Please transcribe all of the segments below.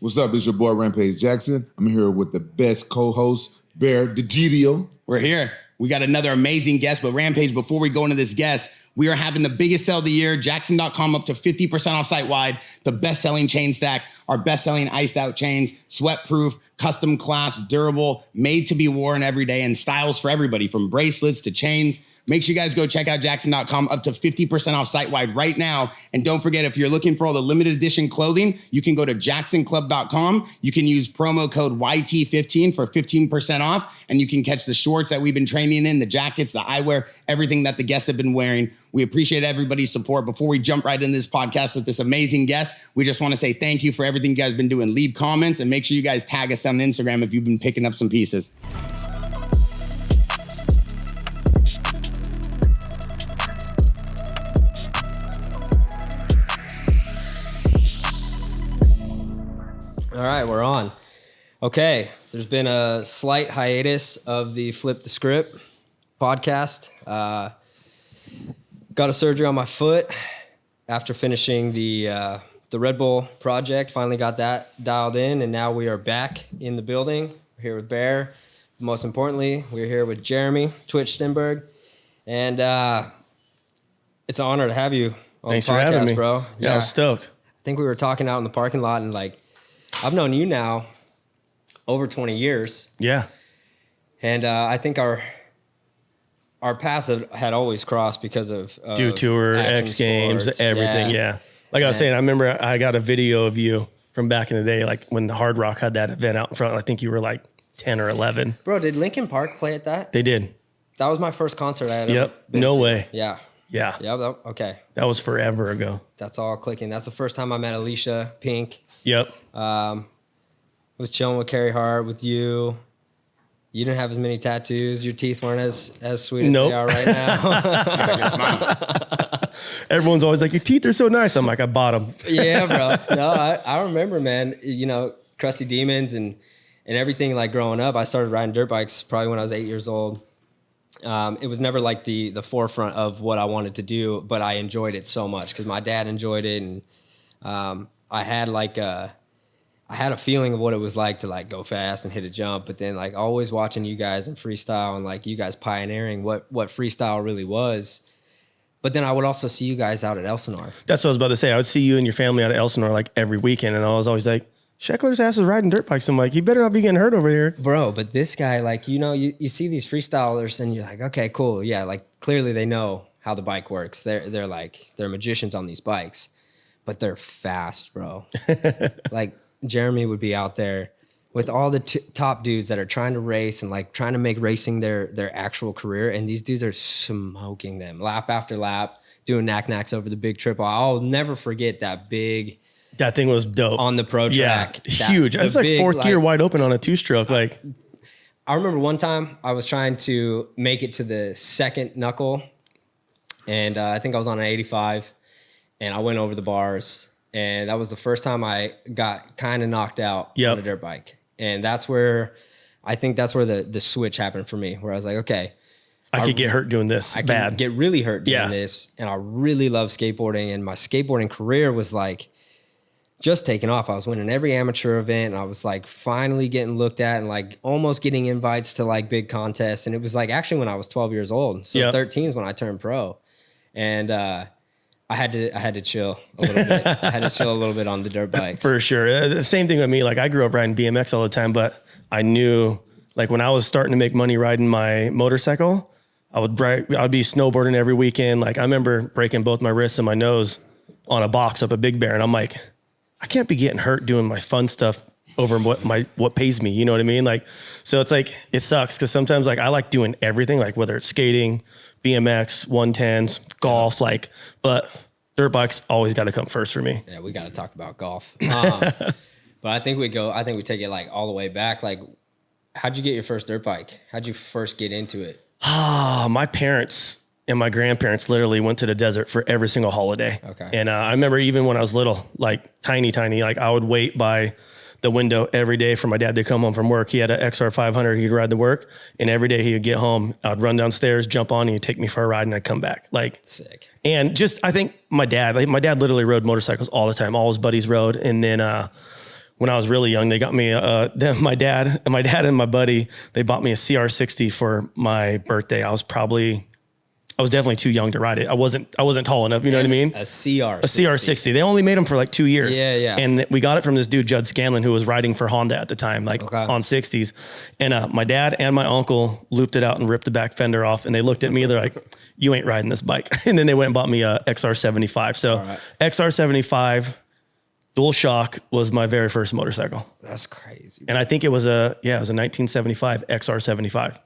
What's up? It's your boy Rampage Jaxxon. I'm here with the best co-host, Bear Degidio. We're here. We got another amazing guest, but Rampage, before we go into this guest, we are having the biggest sale of the year. Jaxxon.com up to 50% off site-wide. The best-selling chain stacks, our best-selling iced-out chains, sweat-proof, custom class, durable, made to be worn every day, and styles for everybody, from bracelets to chains. Make sure you guys go check out Jaxxon.com up to 50% off site-wide right now. And don't forget, if you're looking for all the limited edition clothing, you can go to jaxxonclub.com. You can use promo code YT15 for 15% off. And you can catch the shorts that we've been training in, the jackets, the eyewear, everything that the guests have been wearing. We appreciate everybody's support. Before we jump right into this podcast with this amazing guest, we just want to say thank you for everything you guys have been doing. Leave comments and make sure you guys tag us on Instagram if you've been picking up some pieces. All right, we're on. Okay, there's been a slight hiatus of the Flip the Script podcast. Got a surgery on my foot after finishing the Red Bull project. Finally got that dialed in, and now we are back in the building. We're here with Bear. Most importantly, we're here with Jeremy, Twitch Stenberg. And it's an honor to have you on Thanks the podcast, for having me, bro. Yeah, I was stoked. I think we were talking out in the parking lot, and like, I've known you now over 20 years. Yeah. And I think our paths had always crossed because of Do Tour, X Games, sports. everything. Yeah. Like I was saying, I remember I got a video of you from back in the day, like when the Hard Rock had that event out in front. I think you were like 10 or 11. Bro, did Linkin Park play at that? They did. That was my first concert I had ever Yep. been No to. way. Yeah. Yeah. Yeah. Okay. That was forever ago. That's all clicking. That's the first time I met Alicia Pink. Yep. Was chilling with Carrie Hart, with you. You didn't have as many tattoos. Your teeth weren't as sweet as they are right now. Everyone's always like, your teeth are so nice. I'm like, I bought them. Yeah, bro. No, I remember, man, you know, Crusty Demons and everything. Like growing up, I started riding dirt bikes probably when I was 8 years old. It was never like the forefront of what I wanted to do, but I enjoyed it so much because my dad enjoyed it. And I had a feeling of what it was like to like go fast and hit a jump, but then like always watching you guys in freestyle and like you guys pioneering what freestyle really was. But then I would also see you guys out at Elsinore. That's what I was about to say. I would see you and your family out at Elsinore like every weekend. And I was always like, Sheckler's ass is riding dirt bikes. I'm like, he better not be getting hurt over here. Bro, but this guy, like, you know, you see these freestylers and you're like, okay, cool. Yeah, like clearly they know how the bike works. They're magicians on these bikes, but they're fast, bro. Like Jeremy would be out there with all the top dudes that are trying to race and like trying to make racing their actual career. And these dudes are smoking them lap after lap, doing knack-knacks over the big triple. I'll never forget that big. That thing was dope. On the pro track. Yeah, huge. It was like fourth gear wide open on a two-stroke. Like, I remember one time I was trying to make it to the second knuckle, and I think I was on an 85, and I went over the bars, and that was the first time I got kind of knocked out on a dirt bike. And that's where, I think that's where the switch happened for me, where I was like, okay. I could get hurt doing this I bad. could get really hurt doing this, and I really love skateboarding, and my skateboarding career was like, just taking off. I was winning every amateur event, and I was like finally getting looked at and like almost getting invites to like big contests. And it was like actually when I was 12 years old. So 13 is when I turned pro. And I had to chill a little bit. I had to chill a little bit on the dirt bike. For sure. The same thing with me. Like I grew up riding BMX all the time, but I knew like when I was starting to make money riding my motorcycle, I'd be snowboarding every weekend. Like I remember breaking both my wrists and my nose on a box up at Big Bear. And I'm like, I can't be getting hurt doing my fun stuff over what pays me. You know what I mean? Like, so it's like, it sucks. Cause sometimes like I like doing everything, like whether it's skating, BMX, 110s, golf, like, but dirt bikes always got to come first for me. Yeah. We got to talk about golf. But I think we take it like all the way back. Like, how'd you get your first dirt bike? How'd you first get into it? My parents and my grandparents literally went to the desert for every single holiday. Okay. And I remember even when I was little, like tiny, like I would wait by the window every day for my dad to come home from work. He had an XR 500. He'd ride to work, and every day he would get home. I'd run downstairs, jump on, and he'd take me for a ride, and I'd come back. Like sick. And just, I think my dad literally rode motorcycles all the time. All his buddies rode. And then when I was really young, they got me, my dad and my buddy, they bought me a CR60 for my birthday. I was definitely too young to ride it. I wasn't tall enough. You know what I mean? A CR60. A CR60. They only made them for like 2 years. Yeah. And we got it from this dude, Judd Scanlon, who was riding for Honda at the time, on 60s. And my dad and my uncle looped it out and ripped the back fender off. And they looked at me, they're like, you ain't riding this bike. And then they went and bought me a XR75. So XR75 dual shock was my very first motorcycle. That's crazy. And I think it was a 1975 XR75.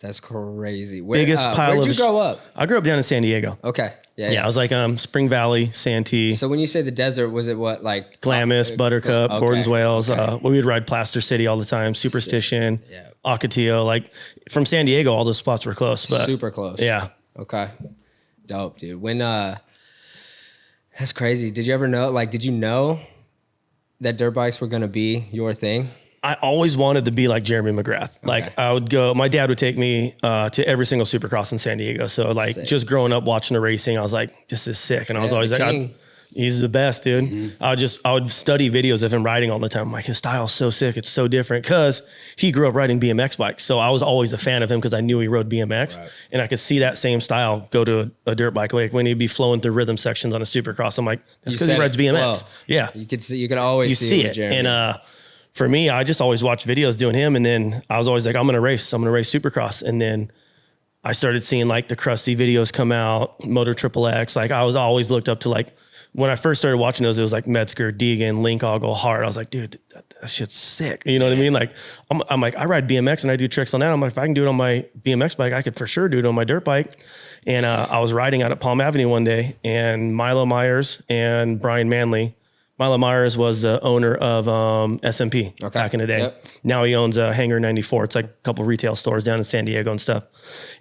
That's crazy. Biggest pile where'd you grow up? I grew up down in San Diego. Okay. Yeah. I was like Spring Valley, Santee. So when you say the desert, was it what, like Glamis, Buttercup, Gordon's Wales. Okay. We would ride Plaster City all the time, Superstition, Ocotillo. Like from San Diego, all those spots were close. But super close. Yeah. Okay. Dope, dude. When that's crazy. Did you ever know, did you know that dirt bikes were gonna be your thing? I always wanted to be like Jeremy McGrath. Like I would go, my dad would take me to every single Supercross in San Diego. So like just growing up watching the racing, I was like, this is sick. And I was always like, he's the best, dude. Mm-hmm. I would study videos of him riding all the time. I'm like, his style's so sick. It's so different because he grew up riding BMX bikes. So I was always a fan of him because I knew he rode BMX and I could see that same style go to a dirt bike. Like when he'd be flowing through rhythm sections on a Supercross, I'm like, that's because he rides BMX. Yeah. You could always see it. And, for me, I just always watched videos doing him. And then I was always like, I'm going to race Supercross. And then I started seeing like the Krusty videos come out, Moto Triple X. Like I was always looked up to like, when I first started watching those, it was like Metzger, Deegan, Link Ogle, Hart. I was like, dude, that shit's sick. You know what I mean? Like, I'm like, I ride BMX and I do tricks on that. I'm like, if I can do it on my BMX bike, I could for sure do it on my dirt bike. And I was riding out at Palm Avenue one day and Milo Myers and Brian Manley. Milo Myers was the owner of SMP back in the day. Yep. Now he owns Hangar 94. It's like a couple retail stores down in San Diego and stuff.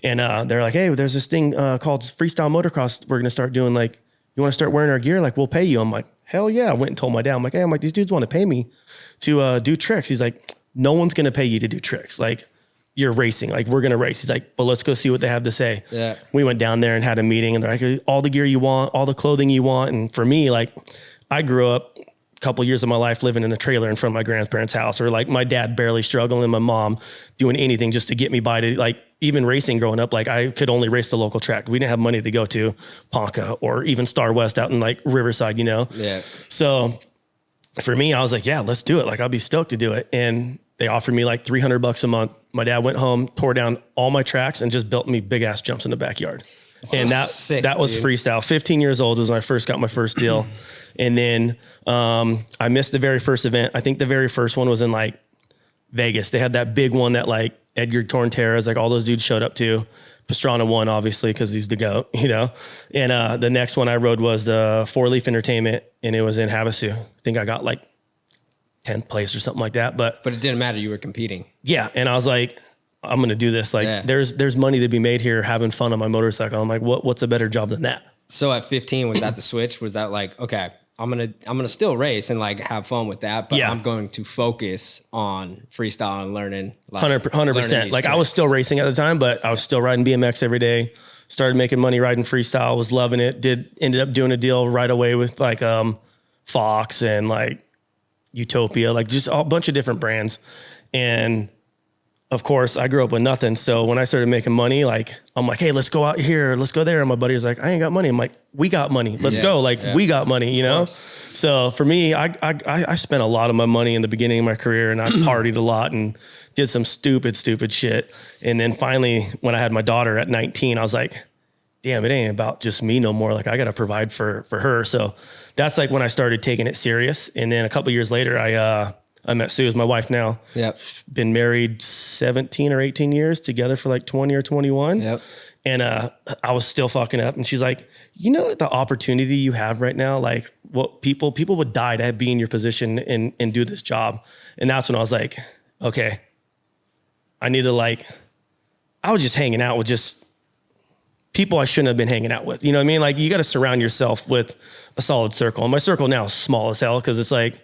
And they're like, hey, there's this thing called freestyle motocross. We're going to start doing like, you want to start wearing our gear? Like, we'll pay you. I'm like, hell yeah. I went and told my dad, I'm like, these dudes want to pay me to do tricks. He's like, no one's going to pay you to do tricks. Like, you're racing. Like, we're going to race. He's like, well, let's go see what they have to say. Yeah. We went down there and had a meeting and they're like, all the gear you want, all the clothing you want. And for me, like, I grew up a couple of years of my life living in a trailer in front of my grandparents' house, or like my dad barely struggling and my mom doing anything just to get me by to like even racing growing up. Like I could only race the local track. We didn't have money to go to Ponca or even Star West out in like Riverside, you know? Yeah. So for me, I was like, yeah, let's do it. Like I'll be stoked to do it. And they offered me like $300 a month. My dad went home, tore down all my tracks and just built me big ass jumps in the backyard. And that was freestyle. 15 years old was when I first got my first deal. And then I missed the very first event. I think the very first one was in like Vegas. They had that big one that like Edgar Torrenteras, like all those dudes showed up to. Pastrana won, obviously, because he's the GOAT, you know? And the next one I rode was the Four Leaf Entertainment, and it was in Havasu. I think I got like 10th place or something like that. But it didn't matter. You were competing. Yeah. And I was like, I'm going to do this. Like there's money to be made here having fun on my motorcycle. I'm like, what's a better job than that? So at 15, was that the switch? Was that like, okay, I'm going to still race and like have fun with that, but I'm going to focus on freestyle and learning. Like, 100%. Like tricks. I was still racing at the time, but I was still riding BMX every day. Started making money riding freestyle, was loving it. Ended up doing a deal right away with like Fox and like Utopia, like just a bunch of different brands. And of course, I grew up with nothing. So when I started making money, like, I'm like, hey, let's go out here. Let's go there. And my buddy was like, I ain't got money. I'm like, we got money. Let's go. Like, we got money, you know? So for me, I spent a lot of my money in the beginning of my career and I partied a lot and did some stupid shit. And then finally, when I had my daughter at 19, I was like, damn, it ain't about just me no more. Like, I got to provide for her. So that's like when I started taking it serious. And then a couple years later, I met Sue, as my wife now. Yep. Been married 17 or 18 years, together for like 20 or 21. Yep. And I was still fucking up. And she's like, you know, the opportunity you have right now, like what people would die to be in your position and do this job. And that's when I was like, okay, I need to like, I was just hanging out with just people I shouldn't have been hanging out with. You know what I mean? Like you got to surround yourself with a solid circle. And my circle now is small as hell because it's like,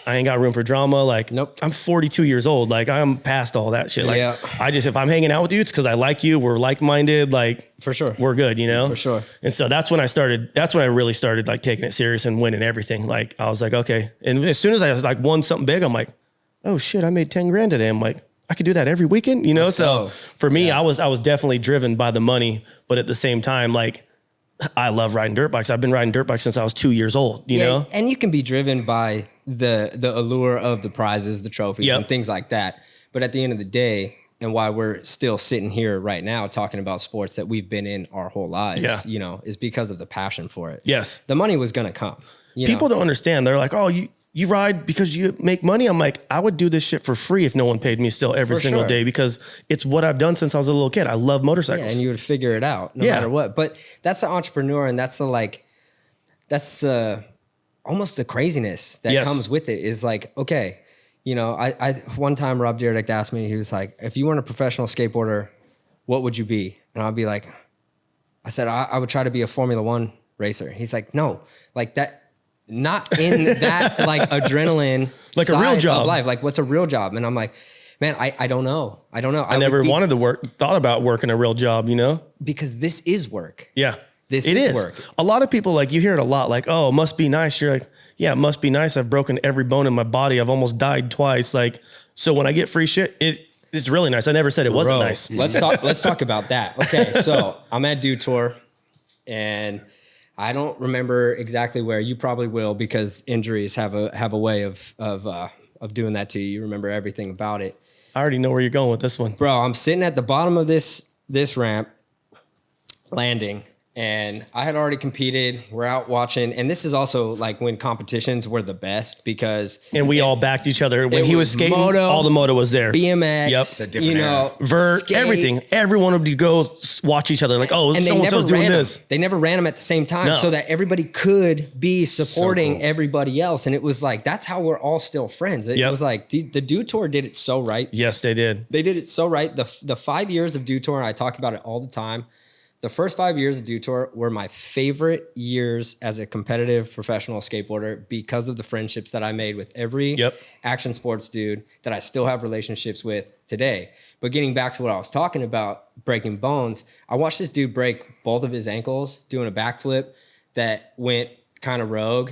I ain't got room for drama. Like, Nope. I'm 42 years old. Like I'm past all that shit. Like Yeah. if I'm hanging out with you, it's because I like you. We're like-minded. Like For sure. we're good, you know? For sure. And so that's when I really started like taking it serious and winning everything. Like I was like, okay. And as soon as I like won something big, I'm like, oh shit, I made 10 grand today. I'm like, I could do that every weekend, you know? So for me, I was definitely driven by the money, but at the same time, like I love riding dirt bikes. I've been riding dirt bikes since I was 2 years old, you know? And you can be driven by the allure of the prizes, the trophies and things like that. But at the end of the day, and why we're still sitting here right now talking about sports that we've been in our whole lives, you know, is because of the passion for it. Yes. The money was going to come. People don't understand. They're like, oh, you ride because you make money. I'm like, I would do this shit for free if no one paid me still every single day because it's what I've done since I was a little kid. I love motorcycles. Yeah, and you would figure it out no matter what. But that's the entrepreneur and that's the almost the craziness that comes with it is like, okay, you know, I one time Rob Dyrdek asked me, he was like, if you weren't a professional skateboarder, what would you be? And I'd be like, I said, I would try to be a Formula One racer. He's like, no, like that. Not in that like adrenaline, like a real job of life. Like what's a real job? And I'm like, man, I don't know. I don't know. I never wanted to thought about working a real job, you know? Because this is work. Yeah. This is work. A lot of people, like you hear it a lot, like, oh, it must be nice. You're like, yeah, it must be nice. I've broken every bone in my body. I've almost died twice. Like, so when I get free shit, it's really nice. I never said it wasn't nice. Let's talk about that. Okay. So I'm at Dew Tour and I don't remember exactly where. You probably will because injuries have a way of doing that to you. You remember everything about it. I already know where you're going with this one. Bro, I'm sitting at the bottom of this ramp landing and I had already competed. We're out watching. And this is also like when competitions were the best because. And we all backed each other. When he was skating, moto, all the moto was there. BMX, yep. It's a different era. Vert, skate. Everything. Everyone would go watch each other like, oh, And so-and-so's doing this. They never ran them at the same time so that everybody could be supporting everybody else. And it was like, that's how we're all still friends. It was like the Dew Tour did it so right. Yes, they did. They did it so right. The 5 years of Dew Tour, and I talk about it all the time. The first 5 years of Dew Tour were my favorite years as a competitive professional skateboarder because of the friendships that I made with every action sports dude that I still have relationships with today. But getting back to what I was talking about, breaking bones, I watched this dude break both of his ankles doing a backflip that went kind of rogue.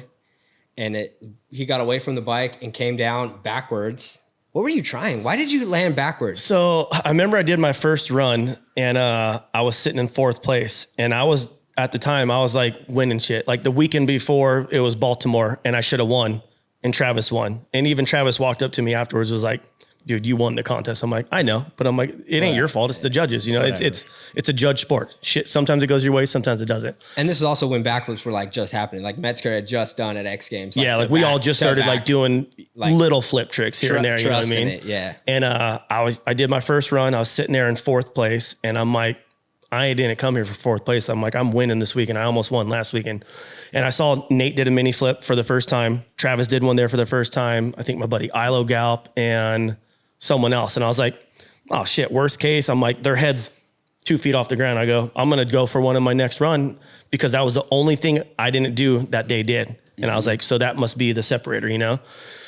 And he got away from the bike and came down backwards. What were you trying? Why did you land backwards? So I remember I did my first run and I was sitting in 4th place and at the time I was like winning shit. Like the weekend before it was Baltimore and I should have won and Travis won. And even Travis walked up to me afterwards, was like, dude, you won the contest. I'm like, I know, but I'm like, it ain't your fault. It's the judges. You know, it's a judge sport. Shit, sometimes it goes your way, sometimes it doesn't. And this is also when backflips were like just happening. Like Metzger had just done at X Games. Like like we all just started like doing like little flip tricks here and there. You know what I mean? Yeah. And I did my first run. I was sitting there in 4th place, and I'm like, I didn't come here for 4th place. I'm like, I'm winning this weekend. I almost won last weekend. And I saw Nate did a mini flip for the first time. Travis did one there for the first time. I think my buddy Ilo Galp and someone else. And I was like, oh shit, worst case. I'm like, their head's 2 feet off the ground. I go, I'm going to go for one in my next run because that was the only thing I didn't do that day did. And I was like, so that must be the separator, you know?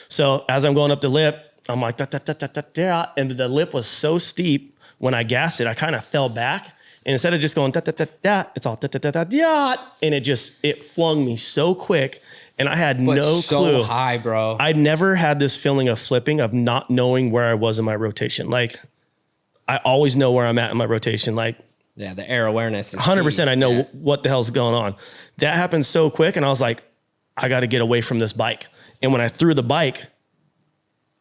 So as I'm going up the lip, I'm like, da, da, da, da, da, da, and the lip was so steep when I gassed it, I kind of fell back. And instead of just going da, da, da, da, it's all da, da, da, da, da, and it flung me so quick. And I had no clue. So high, bro. I'd never had this feeling of flipping, of not knowing where I was in my rotation. Like, I always know where I'm at in my rotation. Like, yeah, the air awareness is 100%. key. I know what the hell's going on. That happened so quick. And I was like, I got to get away from this bike. And when I threw the bike,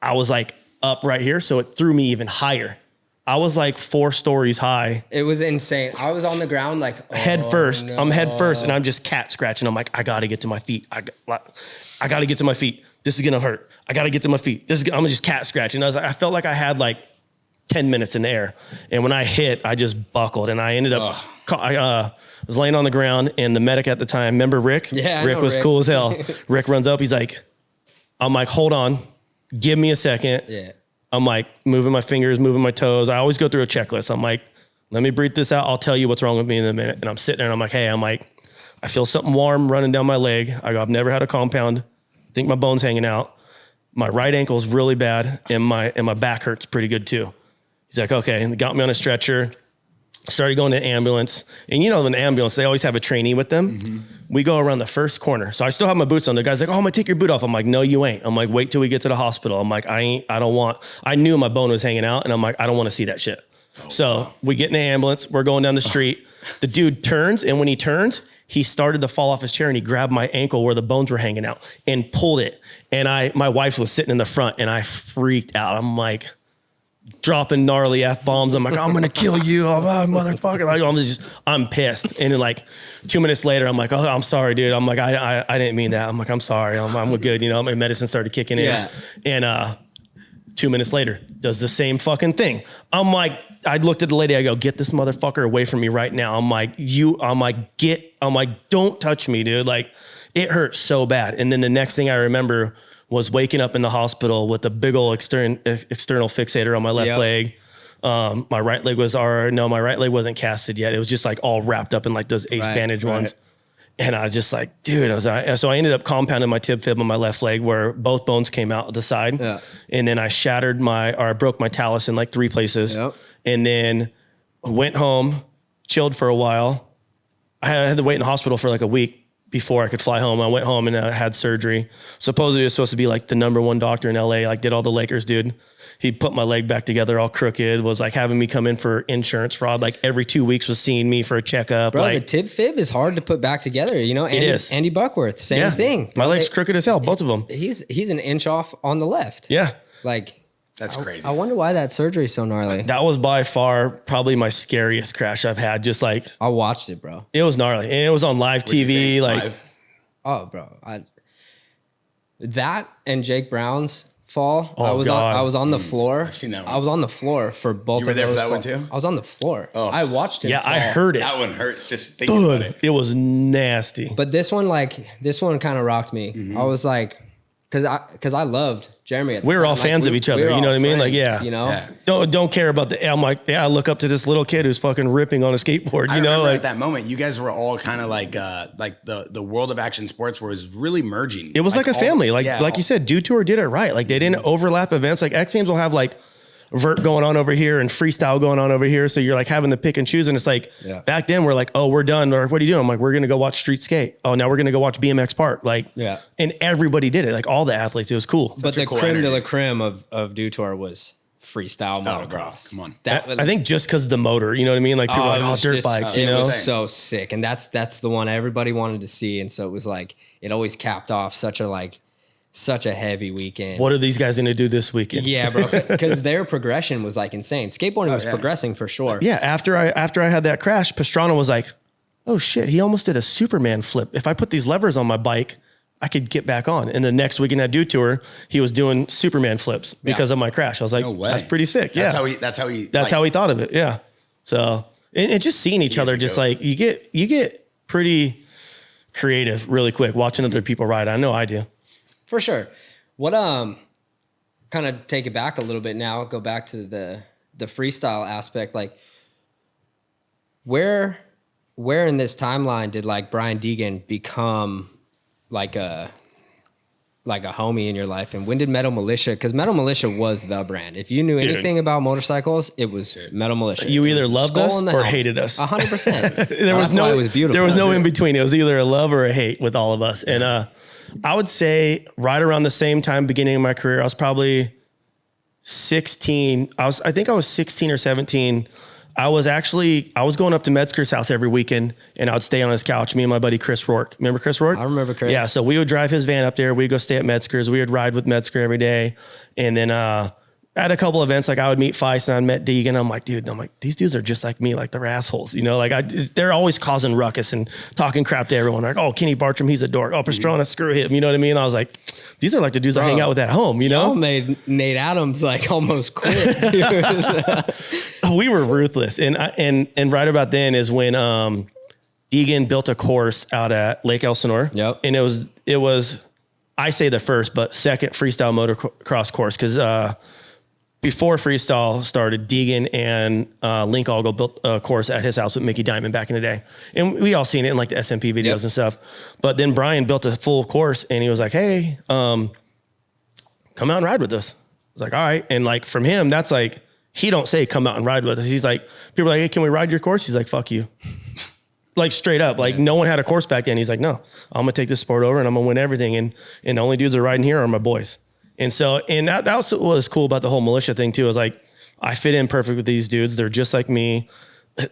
I was like up right here. So it threw me even higher. I was like 4 stories high. It was insane. I was on the ground like head first. No. I'm head first and I'm just cat scratching. I'm like, I got to get to my feet. I got to get to my feet. This is going to hurt. I got to get to my feet. I'm just cat scratching. I felt like I had like 10 minutes in the air. And when I hit, I just buckled and I ended up, I was laying on the ground and the medic at the time, remember Rick? Yeah, Rick was cool as hell. Rick runs up. He's like, I'm like, hold on. Give me a second. Yeah. I'm like moving my fingers, moving my toes. I always go through a checklist. I'm like, let me breathe this out. I'll tell you what's wrong with me in a minute. And I'm sitting there and I'm like, hey, I feel something warm running down my leg. I go, I've never had a compound. I think my bone's hanging out. My right ankle is really bad, and my back hurts pretty good too. He's like, okay, and got me on a stretcher. Started going to the ambulance, and in the ambulance they always have a trainee with them. Mm-hmm. We go around the first corner, so I still have my boots on. The guy's like, "Oh, I'm gonna take your boot off." I'm like, "No, you ain't." I'm like, "Wait till we get to the hospital." I'm like, I knew my bone was hanging out, and I'm like, I don't want to see that shit. So we get in the ambulance. We're going down the street. The dude turns, and when he turns, he started to fall off his chair and he grabbed my ankle where the bones were hanging out and pulled it. And my wife was sitting in the front and I freaked out. I'm like dropping gnarly F-bombs. I'm like, I'm going to kill you. Oh, motherfucker. Like, I'm pissed. And then like 2 minutes later, I'm like, oh, I'm sorry, dude. I'm like, I didn't mean that. I'm like, I'm sorry. I'm good. My medicine started kicking in. Yeah. And 2 minutes later, does the same fucking thing. I'm like, I looked at the lady, I go, get this motherfucker away from me right now. I'm like, don't touch me, dude. Like, it hurt so bad. And then the next thing I remember was waking up in the hospital with a big old external fixator on my left leg. My right leg my right leg wasn't casted yet. It was just like all wrapped up in like those ace bandage ones. And I was just like, dude, so I ended up compounding my tib fib on my left leg where both bones came out the side. Yeah. And then I I broke my talus in like 3 places. Yep. And then went home, chilled for a while. I had to wait in the hospital for like a week before I could fly home. I went home and had surgery. Supposedly it was supposed to be like the #1 doctor in LA, like did all the Lakers, dude. He put my leg back together all crooked, was like having me come in for insurance fraud. Like every 2 weeks was seeing me for a checkup. Bro, like, the tib fib is hard to put back together. It is. Andy Buckworth, same thing. My leg's crooked as hell, both of them. He's an inch off on the left. Yeah. Like, that's crazy. I wonder why that surgery's so gnarly. That was by far probably my scariest crash I've had. Just like, I watched it, bro. It was gnarly. And it was on live TV. Like, live? Oh, bro. That and Jake Brown's fall. Oh, I was on the floor. I've seen that one. I was on the floor for both of those. You were there for that one too? I was on the floor. Oh. I watched it. Yeah, fall. I heard it. That one hurts just thinking about it. It was nasty. But this one kind of rocked me. Mm-hmm. I was like, because I loved Jeremy. We were all fans of each other. You know what I mean? Like, yeah. Don't care about I'm like, I look up to this little kid who's fucking ripping on a skateboard. You know, like at that moment, you guys were all kind of like the world of action sports was really merging. It was like a family. Like you said, Dew Tour did it right. Like they didn't overlap events. Like X Games will have like vert going on over here and freestyle going on over here. So you're like having to pick and choose. And it's like back then we're like, oh, we're done. Or what are you doing? I'm like, we're going to go watch street skate. Oh, now we're going to go watch BMX Park. Like, and everybody did it. Like all the athletes, it was cool. But the creme de la creme of Dew Tour was freestyle motocross. Come on. I think just because the motor, you know what I mean? Like people are like, dirt bikes, you know? It was so sick. And that's the one everybody wanted to see. And so it was like, it always capped off such a heavy weekend. What are these guys going to do this weekend? Yeah, bro. Because their progression was like insane. Skateboarding was progressing for sure. Yeah. After I had that crash, Pastrana was like, oh shit, he almost did a Superman flip. If I put these levers on my bike, I could get back on. And the next weekend at Dew Tour, he was doing Superman flips because of my crash. I was like, no way. That's pretty sick. That's how he thought of it. Yeah. So, and just seeing each other, just like you get pretty creative really quick watching other people ride. I know I do. For sure. What kind of take it back a little bit now, go back to the freestyle aspect. Like where in this timeline did like Brian Deegan become like a homie in your life? And when did Metal Militia, because Metal Militia was the brand. If you knew anything about motorcycles, it was Metal Militia. You either loved us or hated us. 100%. There was no, it was beautiful. There was no in between. It was either a love or a hate with all of us. And I would say right around the same time, beginning of my career, I was probably 16. I think I was 16 or 17. I was going up to Metzger's house every weekend and I would stay on his couch. Me and my buddy, Chris Rourke. Remember Chris Rourke? I remember Chris. Yeah. So we would drive his van up there. We'd go stay at Metzger's. We would ride with Metzger every day. And then, at a couple events, like I would meet Feist and I'd met Deegan. I'm like, these dudes are just like me, like they're assholes, you know, like they're always causing ruckus and talking crap to everyone. Like, oh, Kenny Bartram, he's a dork. Oh, Pastrana, screw him. You know what I mean? I was like, these are like the dudes I hang out with at home, you know? Y'all made Nate Adams like almost quit. We were ruthless. And right about then is when Deegan built a course out at Lake Elsinore. Yep. And it was I say the first, but second freestyle motocross course. Cause before freestyle started, Deegan and Link Algo built a course at his house with Mickey Diamond back in the day. And we all seen it in like the SMP videos and stuff. But then Brian built a full course and he was like, hey, come out and ride with us. I was like, all right. And like from him, that's like, he don't say come out and ride with us. He's like, people are like, hey, can we ride your course? He's like, fuck you. Like straight up, like no one had a course back then. He's like, no, I'm gonna take this sport over and I'm gonna win everything. And the only dudes that are riding here are my boys. And so, and that was what was cool about the whole militia thing too. Is like, I fit in perfect with these dudes. They're just like me,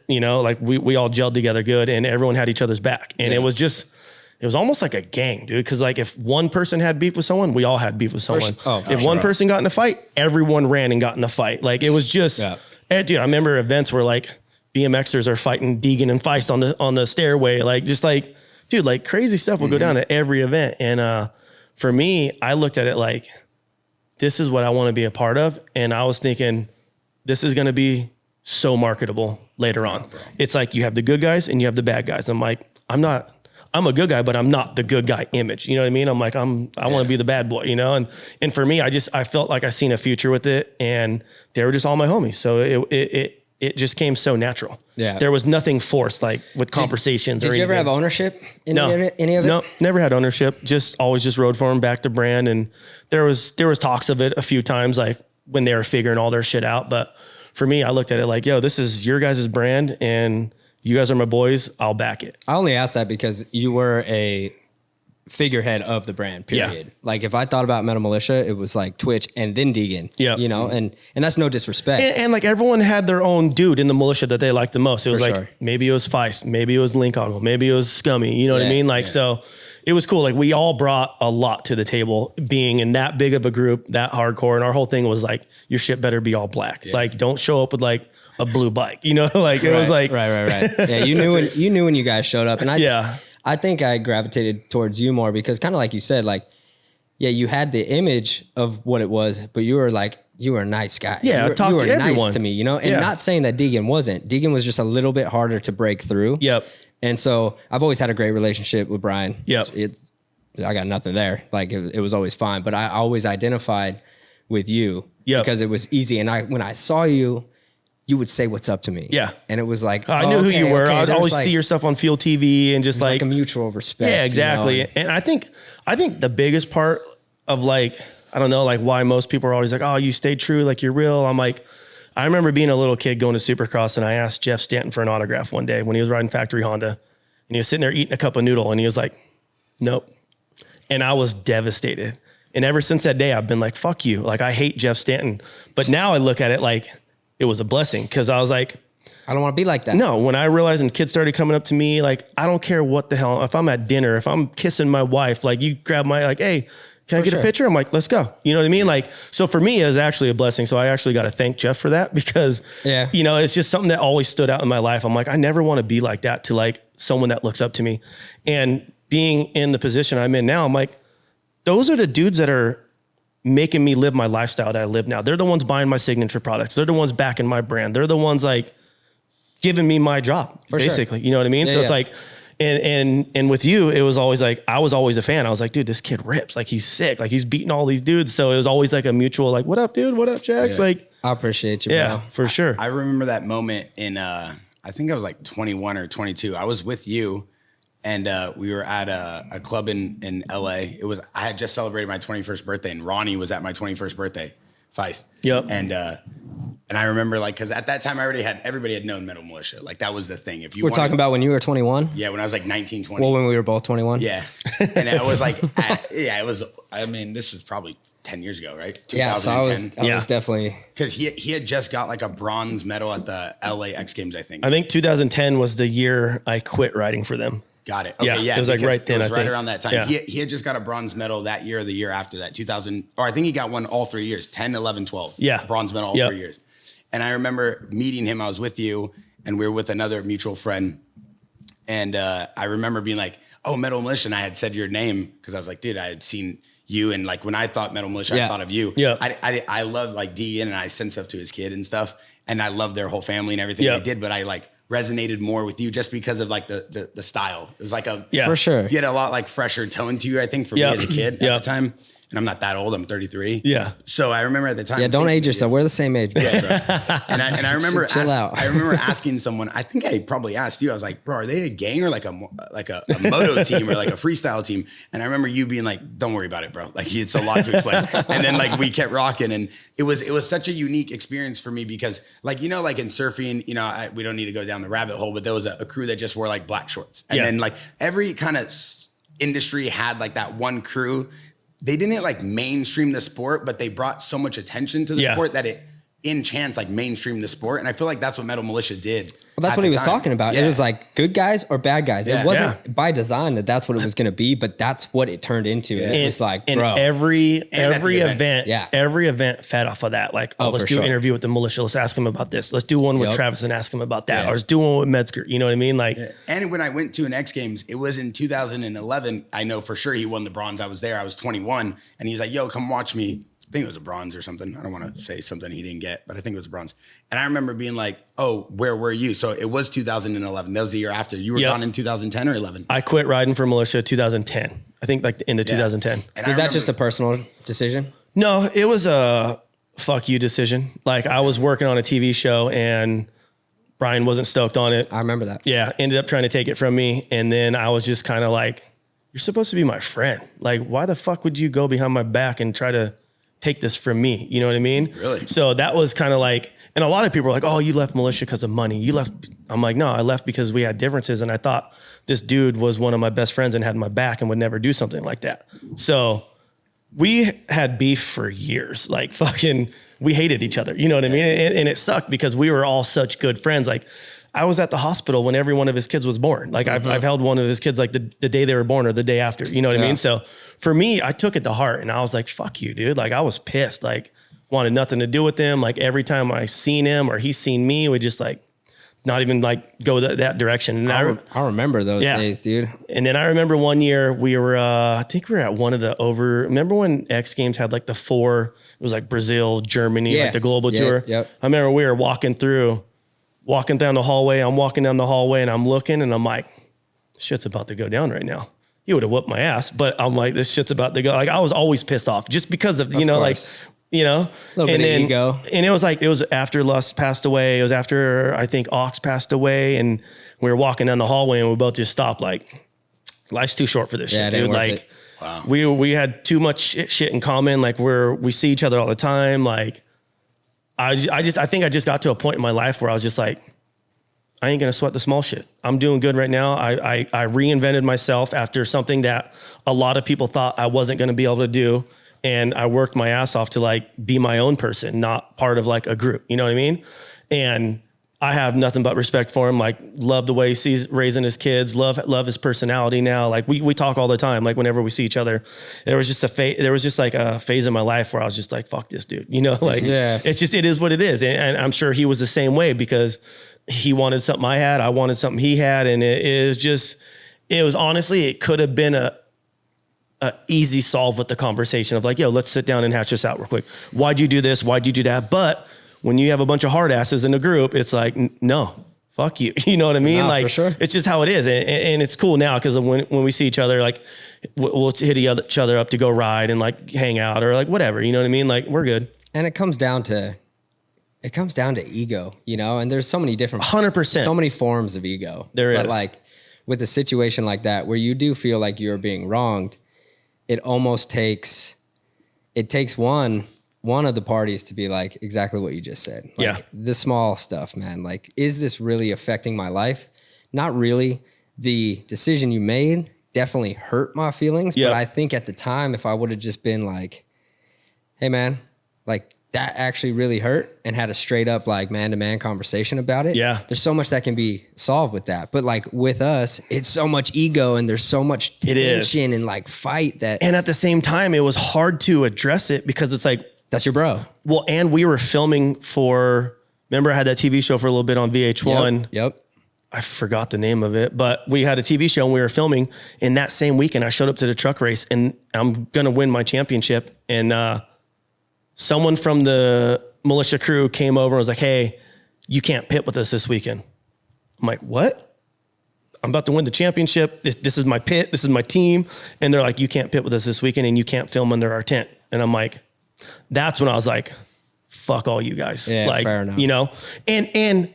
you know, like we all gelled together good and everyone had each other's back. And it was almost like a gang, dude. Cause like if one person had beef with someone, we all had beef with someone. If one person got in a fight, everyone ran and got in a fight. Like it was just, dude, I remember events where like BMXers are fighting Deegan and Feist on the stairway. Like just like, dude, like crazy stuff will go down at every event. And for me, I looked at it like, this is what I want to be a part of. And I was thinking, this is going to be so marketable later on. It's like you have the good guys and you have the bad guys. I'm like, I'm a good guy, but I'm not the good guy image. You know what I mean? I'm like, I want to be the bad boy, you know? And for me, I felt like I seen a future with it and they were just all my homies. So it just came so natural. Yeah. There was nothing forced, like with conversations or anything. Did you ever have ownership in any of it? No, never had ownership. Always just rode for them, back to brand. And there was talks of it a few times, like when they were figuring all their shit out. But for me, I looked at it like, yo, this is your guys' brand and you guys are my boys. I'll back it. I only asked that because you were a figurehead of the brand, period. Yeah. Like if I thought about Metal Militia, it was like Twitch and then Deegan, you know, and that's no disrespect. And like everyone had their own dude in the militia that they liked the most. It was maybe it was Feist, maybe it was Link Ogle, maybe it was Scummy, you know what I mean? Like, so it was cool. Like we all brought a lot to the table being in that big of a group, that hardcore. And our whole thing was like, your shit better be all black. Like don't show up with like a blue bike, you know, like it was like, right. Yeah. You knew when you guys showed up and I think I gravitated towards you more because kind of like you said, like, yeah, you had the image of what it was, but you were a nice guy. Yeah, you were to everyone. Nice to me, you know, and not saying that Deegan wasn't. Deegan was just a little bit harder to break through. Yep. And so I've always had a great relationship with Brian. Yep. I got nothing there. Like it was always fine, but I always identified with you because it was easy. And when I saw you, you would say what's up to me. Yeah. And it was like, I knew who you were. I'd always see your stuff on Field TV and just like a mutual respect. Yeah, exactly. You know? And I think the biggest part of like, I don't know, like why most people are always like, oh, you stayed true. Like you're real. I'm like, I remember being a little kid going to Supercross and I asked Jeff Stanton for an autograph one day when he was riding factory Honda and he was sitting there eating a cup of noodle and he was like, nope. And I was devastated. And ever since that day, I've been like, fuck you. Like I hate Jeff Stanton. But now I look at it like, it was a blessing because I was like, I don't want to be like that. No, when I realized and kids started coming up to me, like, I don't care what the hell, if I'm at dinner, if I'm kissing my wife, like you grab my, like, hey, can I get a picture? I'm like, let's go. You know what I mean? Like, so for me, it was actually a blessing. So I actually got to thank Jeff for that because, you know, it's just something that always stood out in my life. I'm like, I never want to be like that to like someone that looks up to me. And being in the position I'm in now, I'm like, those are the dudes that are making me live my lifestyle that I live now. They're the ones buying my signature products. They're the ones backing my brand. They're the ones like giving me my job, basically. You know what I mean? So it's like, and with you, it was always like, I was always a fan. I was like, dude, this kid rips. Like he's sick. Like he's beating all these dudes. So it was always like a mutual, like, what up, dude? What up, Jax? Like, I appreciate you, bro. For sure. I remember that moment in, I think I was like 21 or 22. I was with you. And we were at a club in LA. I had just celebrated my 21st birthday, and Ronnie was at my 21st birthday, Feist. Yep. And I remember like, cause at that time everybody had known Metal Militia. Like that was the thing. If you We're talking about when you were 21? Yeah, when I was like 19, 20. Well, when we were both 21? Yeah. And it was like, this was probably 10 years ago, right? 2010. Yeah, so I was definitely. Cause he had just got like a bronze medal at the LA X Games, I think. I think 2010 was the year I quit riding for them. Got it. Okay, yeah. It was like right then. It was right around that time. Yeah. He had just got a bronze medal that year or the year after that, 2000, or I think he got one all 3 years, 10, 11, 12. Yeah. Bronze medal all 3 years. And I remember meeting him. I was with you and we were with another mutual friend. And I remember being like, oh, Metal Militia. And I had said your name because I was like, dude, I had seen you. And like when I thought Metal Militia, I thought of you. Yeah. I love like Deegan and I sent stuff to his kid and stuff. And I love their whole family and everything they did. But I like resonated more with you just because of like the style. It was like for sure. You had a lot like fresher tone to you, I think, for me as a kid at the time. And I'm not that old. I'm 33. Yeah. So I remember at the time. Yeah, don't age yourself. We're the same age. Bro. Yeah, and I remember Chill out. I remember asking someone. I think I probably asked you. I was like, "Bro, are they a gang or like a moto team or like a freestyle team?" And I remember you being like, "Don't worry about it, bro. Like it's a lot to explain." And then like we kept rocking, and it was such a unique experience for me because like like in surfing, we don't need to go down the rabbit hole, but there was a crew that just wore like black shorts, and then like every kind of industry had like that one crew. They didn't like mainstream the sport, but they brought so much attention to the sport that it in chance like mainstream the sport. And I feel like that's what Metal Militia did. Well, that's what he was talking about. Yeah. It was like good guys or bad guys. Yeah. It wasn't by design that that's what it was going to be, but that's what it turned into. And it was like, bro. Every event fed off of that. Like, let's do an interview with the militia. Let's ask him about this. Let's do one with Travis and ask him about that. Or let's do one with Metzger. You know what I mean? Like, and when I went to an X Games, it was in 2011. I know for sure he won the bronze. I was there. I was 21, and he's like, "Yo, come watch me." I think it was a bronze or something. I don't want to say something he didn't get, but I think it was a bronze. And I remember being like, "Oh, where were you?" So it was 2011. That was the year after. You were gone in 2010 or 11. I quit riding for Militia 2010. I think like the end of 2010. And was that just a personal decision? No, it was a fuck you decision. Like I was working on a TV show and Brian wasn't stoked on it. I remember that. Yeah, ended up trying to take it from me. And then I was just kind of like, "You're supposed to be my friend. Like, why the fuck would you go behind my back and try to take this from me?" You know what I mean? Really? So that was kind of like, and a lot of people were like, "Oh, you left Militia because of money. You left." I'm like, "No, I left because we had differences. And I thought this dude was one of my best friends and had my back and would never do something like that." So we had beef for years, like fucking, we hated each other. You know what I mean? And it sucked because we were all such good friends. Like I was at the hospital when every one of his kids was born. Like I've held one of his kids like the day they were born or the day after, you know what I mean? So for me, I took it to heart and I was like, "Fuck you, dude." Like I was pissed, like wanted nothing to do with him. Like every time I seen him or he seen me, we just like not even like go that direction. And I remember those days, dude. And then I remember one year we were, I think we were at one of the remember when X Games had like the 4, it was like Brazil, Germany, like the global tour. Yep. I remember we were walking down the hallway. I'm walking down the hallway and I'm looking and I'm like, shit's about to go down right now. He would have whooped my ass, but I'm like, this shit's about to go. Like I was always pissed off just because of, like, a little bit of ego. And it was after Lust passed away. It was after I think Ox passed away and we were walking down the hallway and we both just stopped like, life's too short for this shit, dude. Like wow. we had too much shit in common. Like we see each other all the time. Like I think I just got to a point in my life where I was just like, I ain't gonna sweat the small shit. I'm doing good right now. I reinvented myself after something that a lot of people thought I wasn't gonna be able to do. And I worked my ass off to like be my own person, not part of like a group. You know what I mean? And I have nothing but respect for him. Like love the way he's raising his kids, love his personality now. Like we talk all the time. Like whenever we see each other, there was just like a phase in my life where I was just like, fuck this dude, like, it is what it is. And I'm sure he was the same way because he wanted something I had, I wanted something he had. And it was honestly, it could have been a easy solve with the conversation of like, yo, let's sit down and hash this out real quick. Why'd you do this? Why'd you do that? But when you have a bunch of hard asses in a group, it's like, no, fuck you. You know what I mean? No, like, for sure. It's just how it is. And it's cool now because when we see each other, like we'll hit each other up to go ride and like hang out or like whatever, you know what I mean? Like we're good. And it comes down to ego, and there's so many different 100%. So many forms of ego. There is. But like with a situation like that where you do feel like you're being wronged, it almost takes one of the parties to be like exactly what you just said. Like the small stuff, man. Like, is this really affecting my life? Not really. The decision you made definitely hurt my feelings. But I think at the time, if I would have just been like, hey man, like that actually really hurt and had a straight up like man-to-man conversation about it. Yeah. There's so much that can be solved with that. But like with us, it's so much ego and there's so much tension and like fight that. And at the same time, it was hard to address it because it's like, that's your bro. Well, and we were filming remember I had that TV show for a little bit on VH1. Yep. I forgot the name of it, but we had a TV show and we were filming. And that same weekend, I showed up to the truck race and I'm going to win my championship. And someone from the militia crew came over and was like, hey, you can't pit with us this weekend. I'm like, what? I'm about to win the championship. This is my pit. This is my team. And they're like, you can't pit with us this weekend and you can't film under our tent. And I'm like, that's when I was like, fuck all you guys. Yeah, like, fair enough. you know, and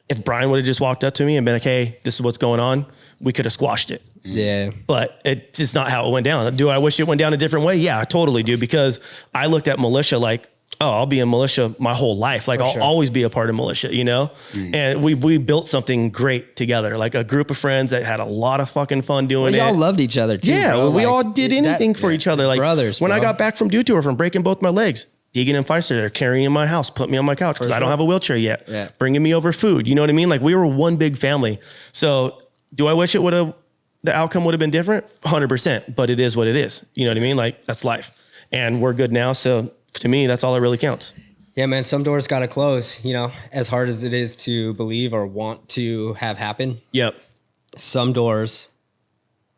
if Brian would have just walked up to me and been like, hey, this is what's going on, we could have squashed it. Yeah. But it's just not how it went down. Do I wish it went down a different way? Yeah, I totally do. Because I looked at Mulisha like, oh, I'll be in Mulisha my whole life. Like I'll always be a part of Mulisha, you know? And we built something great together. Like a group of friends that had a lot of fucking fun doing it. Y'all loved each other too. Yeah. Bro. We like, all did anything for each other. Like brothers, when bro. I got back from Dew Tour from breaking both my legs, Deegan and Feister, they're carrying in my house, put me on my couch because I don't have a wheelchair yet. Yeah. Bringing me over food. You know what I mean? Like we were one big family. So do I wish the outcome would have been different? 100%, but it is what it is. You know what I mean? Like that's life and we're good now. So to me, that's all that really counts. Yeah, man, some doors got to close, you know, as hard as it is to believe or want to have happen. Yep. Some doors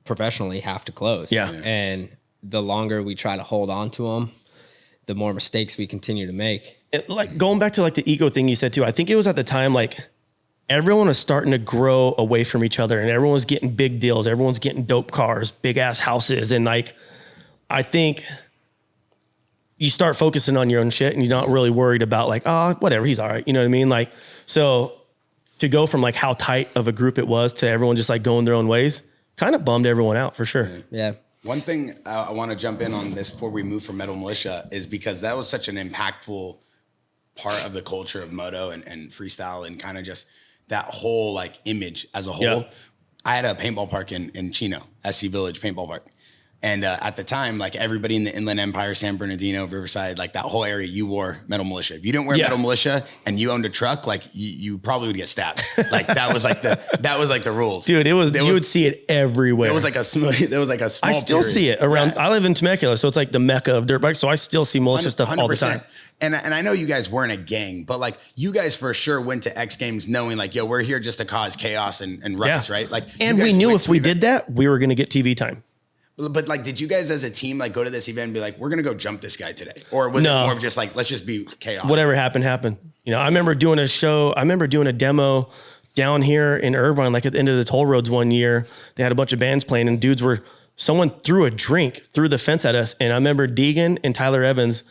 professionally have to close. Yeah. And the longer we try to hold on to them, the more mistakes we continue to make. Like going back to like the ego thing you said too, I think it was at the time, like everyone was starting to grow away from each other and everyone was getting big deals. Everyone's getting dope cars, big ass houses. And like, I think you start focusing on your own shit and you're not really worried about like, oh, whatever, he's all right. You know what I mean? Like, so to go from like how tight of a group it was to everyone just like going their own ways kind of bummed everyone out for sure. Yeah. One thing I want to jump in on this before we move from Metal Militia is because that was such an impactful part of the culture of moto and freestyle and kind of just that whole like image as a whole. Yeah. I had a paintball park in Chino, SC Village paintball park. And at the time, like everybody in the Inland Empire, San Bernardino, Riverside, like that whole area, you wore Metal Militia. If you didn't wear Metal Militia and you owned a truck, like you probably would get stabbed. Like that was like the rules. Dude, you would see it everywhere. There was like a small I still see it around. Yeah. I live in Temecula, so it's like the mecca of dirt bikes. So I still see Militia stuff 100%. All the time. And I know you guys weren't a gang, but like you guys for sure went to X Games knowing like, yo, we're here just to cause chaos and ruckus, right? Like, and we knew if we did that, we were going to get TV time. But like, did you guys as a team like go to this event and be like, we're gonna go jump this guy today, or was it more of just like, let's just be chaotic? Whatever happened. You know, I remember doing a show. I remember doing a demo down here in Irvine, like at the end of the toll roads one year. They had a bunch of bands playing, and someone threw a drink through the fence at us. And I remember Deegan and Tyler Evans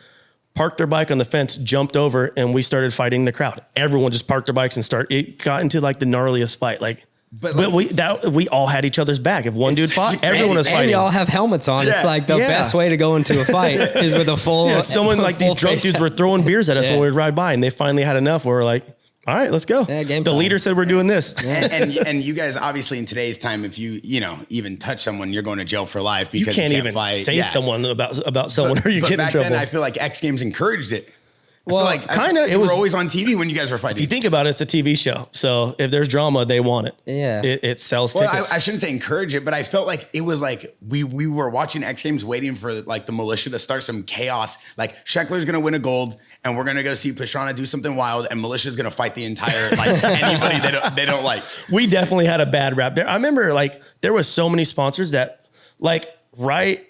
parked their bike on the fence, jumped over, and we started fighting the crowd. Everyone just parked their bikes and it got into like the gnarliest fight, like. But we all had each other's back. If one dude fought, everyone was fighting. And y'all have helmets on. Yeah. It's like the best way to go into a fight is with a full. Yeah, someone like these drunk dudes were throwing beers at us when we would ride by, and they finally had enough. We were like, all right, let's go. Yeah, the leader said we're doing this. And you guys, obviously, in today's time, if you even touch someone, you're going to jail for life because you can't even fight. say someone about someone or you get in trouble. Back then, I feel like X Games encouraged it. Well, like kind of, it was always on TV when you guys were fighting. If you think about it, it's a TV show. So if there's drama, they want it. Yeah. It sells tickets. I shouldn't say encourage it, but I felt like it was like we were watching X Games waiting for like the militia to start some chaos. Like Sheckler's going to win a gold and we're going to go see Pastrana do something wild and Militia's going to fight the entire, like anybody they don't like. We definitely had a bad rap there. I remember like there was so many sponsors that like right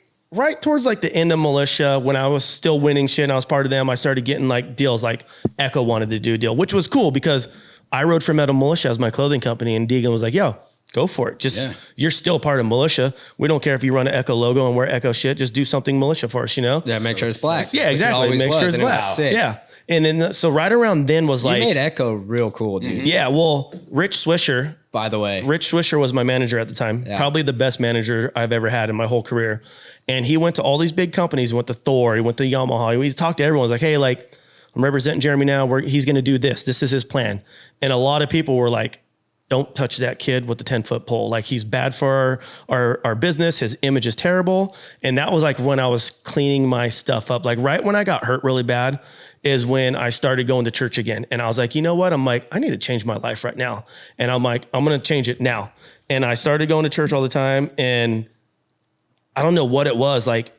towards like the end of Militia, when I was still winning shit and I was part of them, I started getting like deals. Like Echo wanted to do a deal, which was cool because I rode for Metal Militia as my clothing company, and Deegan was like, yo, go for it. You're still part of Militia. We don't care if you run an Echo logo and wear Echo shit. Just do something Militia for us, you know? Yeah, make sure it's black. Yeah, exactly. Make sure it's black. Yeah. And then, so right around then was like... You made Echo real cool, dude. Yeah, well, Rich Swisher... By the way. Rich Swisher was my manager at the time. Yeah. Probably the best manager I've ever had in my whole career. And he went to all these big companies. He went to Thor. He went to Yamaha. He talked to everyone. He was like, hey, like, I'm representing Jeremy now. He's going to do this. This is his plan. And a lot of people were like, don't touch that kid with the 10-foot pole. Like, he's bad for our business. His image is terrible. And that was like when I was cleaning my stuff up. Like right when I got hurt really bad is when I started going to church again. And I was like, you know what? I'm like, I need to change my life right now. And I'm like, I'm going to change it now. And I started going to church all the time. And I don't know what it was. Like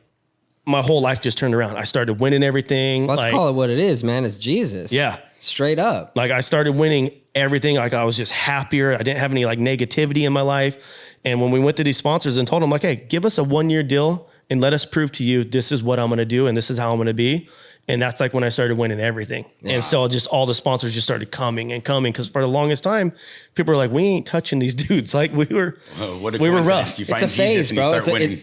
my whole life just turned around. I started winning everything. Let's call it what it is, man. It's Jesus. Yeah. Straight up. Like I started winning everything. Like I was just happier. I didn't have any like negativity in my life. And when we went to these sponsors and told them like, hey, give us a 1-year deal and let us prove to you, this is what I'm going to do. And this is how I'm going to be. And that's like when I started winning everything. Yeah. And so just all the sponsors just started coming and coming. Cause for the longest time, people were like, we ain't touching these dudes. Like we were rough. You find it's a phase, Jesus bro. and you start winning.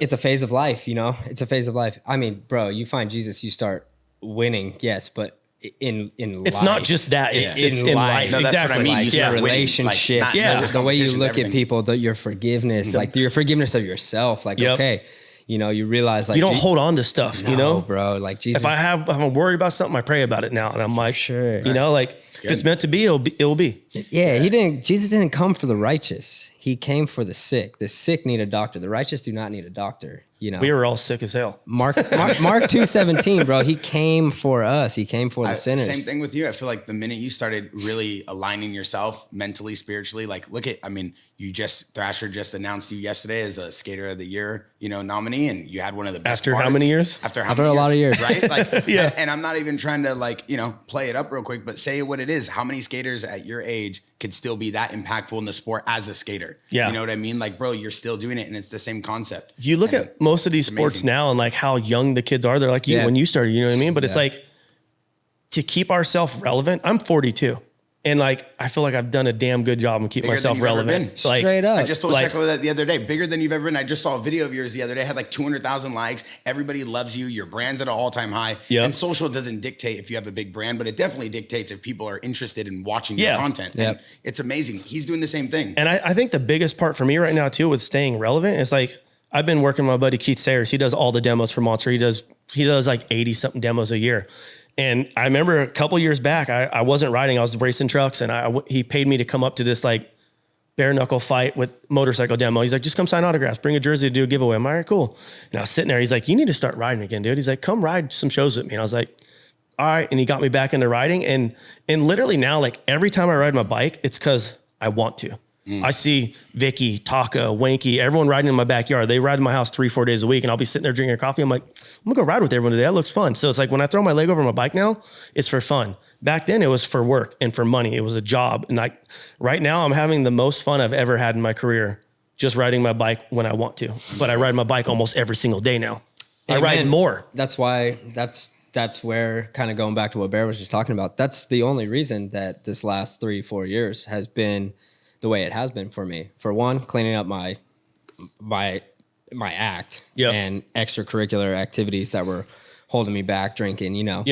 It's a phase of life, you know, it's a phase of life. I mean, bro, you find Jesus, you start winning. Yes. But in it's life, not just that. It's in life. No, that's exactly. what I mean. Like your relationships, the way you look at people, your forgiveness, like your forgiveness of yourself. Like, okay. You know, you realize like you don't hold on to stuff, you know, bro. Like Jesus, if I'm worried about something, I pray about it now, and I'm like, sure, you know, like if it's meant to be, it'll be. Yeah, Jesus didn't come for the righteous. He came for the sick. The sick need a doctor. The righteous do not need a doctor. You know, we were all sick as hell. Mark 2:17, bro. He came for us. He came for the sinners. Same thing with you. I feel like the minute you started really aligning yourself mentally, spiritually, like Thrasher just announced you yesterday as a Skater of the Year, you know, nominee, and you had one of the best. After how many years? After a lot of years, right? Like, yeah. And I'm not even trying to like, you know, play it up real quick, but say what it is. How many skaters at your age could still be that impactful in the sport as a skater? Yeah. You know what I mean? Like, bro, you're still doing it, and it's the same concept. You look at most of these sports now and like how young the kids are. They're like you when you started, you know what I mean? But it's like to keep ourselves relevant. I'm 42. And like, I feel like I've done a damn good job of keeping myself relevant. Like, straight up. I just told Sheckler that the other day, bigger than you've ever been. I just saw a video of yours the other day, had like 200,000 likes. Everybody loves you. Your brand's at an all-time high. Yep. And social doesn't dictate if you have a big brand, but it definitely dictates if people are interested in watching your content. Yep. And it's amazing. He's doing the same thing. And I think the biggest part for me right now too, with staying relevant is like, I've been working with my buddy Keith Sayers. He does all the demos for Monster. He does like 80 something demos a year. And I remember a couple years back, I wasn't riding, I was racing trucks, and he paid me to come up to this like bare knuckle fight with motorcycle demo. He's like, just come sign autographs, bring a jersey to do a giveaway. I'm like, all right, cool. And I was sitting there, he's like, you need to start riding again, dude. He's like, come ride some shows with me. And I was like, all right. And he got me back into riding. And literally now, like every time I ride my bike, it's because I want to. I see Vicky, Taka, Wanky, everyone riding in my backyard. They ride in my house 3-4 days a week, and I'll be sitting there drinking coffee. I'm like, I'm gonna go ride with everyone today. That looks fun. So it's like when I throw my leg over my bike now, it's for fun. Back then it was for work and for money. It was a job. And like right now I'm having the most fun I've ever had in my career just riding my bike when I want to. But I ride my bike almost every single day now. Amen. I ride more. That's why that's where kind of going back to what Bear was just talking about. That's the only reason that this last 3-4 years has been the way it has been for me. For one, cleaning up my act and extracurricular activities that were holding me back, drinking, you know,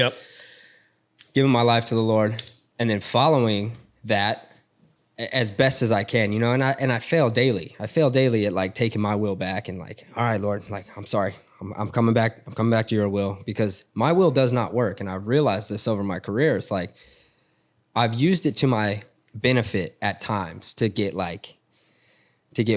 giving my life to the Lord, and then following that as best as I can, you know, and I fail daily. I fail daily at like taking my will back and like, all right, Lord, like, I'm sorry. I'm coming back. I'm coming back to your will, because my will does not work. And I've realized this over my career. It's like, I've used it to my benefit at times to get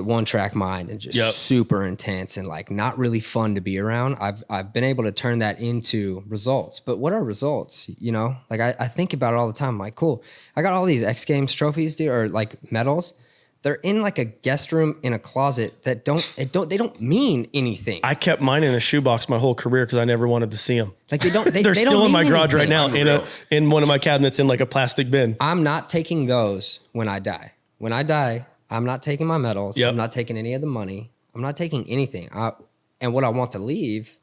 one track mind and just super intense and like not really fun to be around. I've been able to turn that into results. But what are results? You know, like I think about it all the time. I'm like, cool, I got all these X Games trophies, dude, or like medals. They're in like a guest room in a closet that they don't mean anything. I kept mine in a shoebox my whole career because I never wanted to see them. Like they're still don't in my garage anything. right now in one of my cabinets in like a plastic bin. I'm not taking those when I die. When I die, I'm not taking my medals. I'm not taking any of the money. I'm not taking anything. And what I want to leave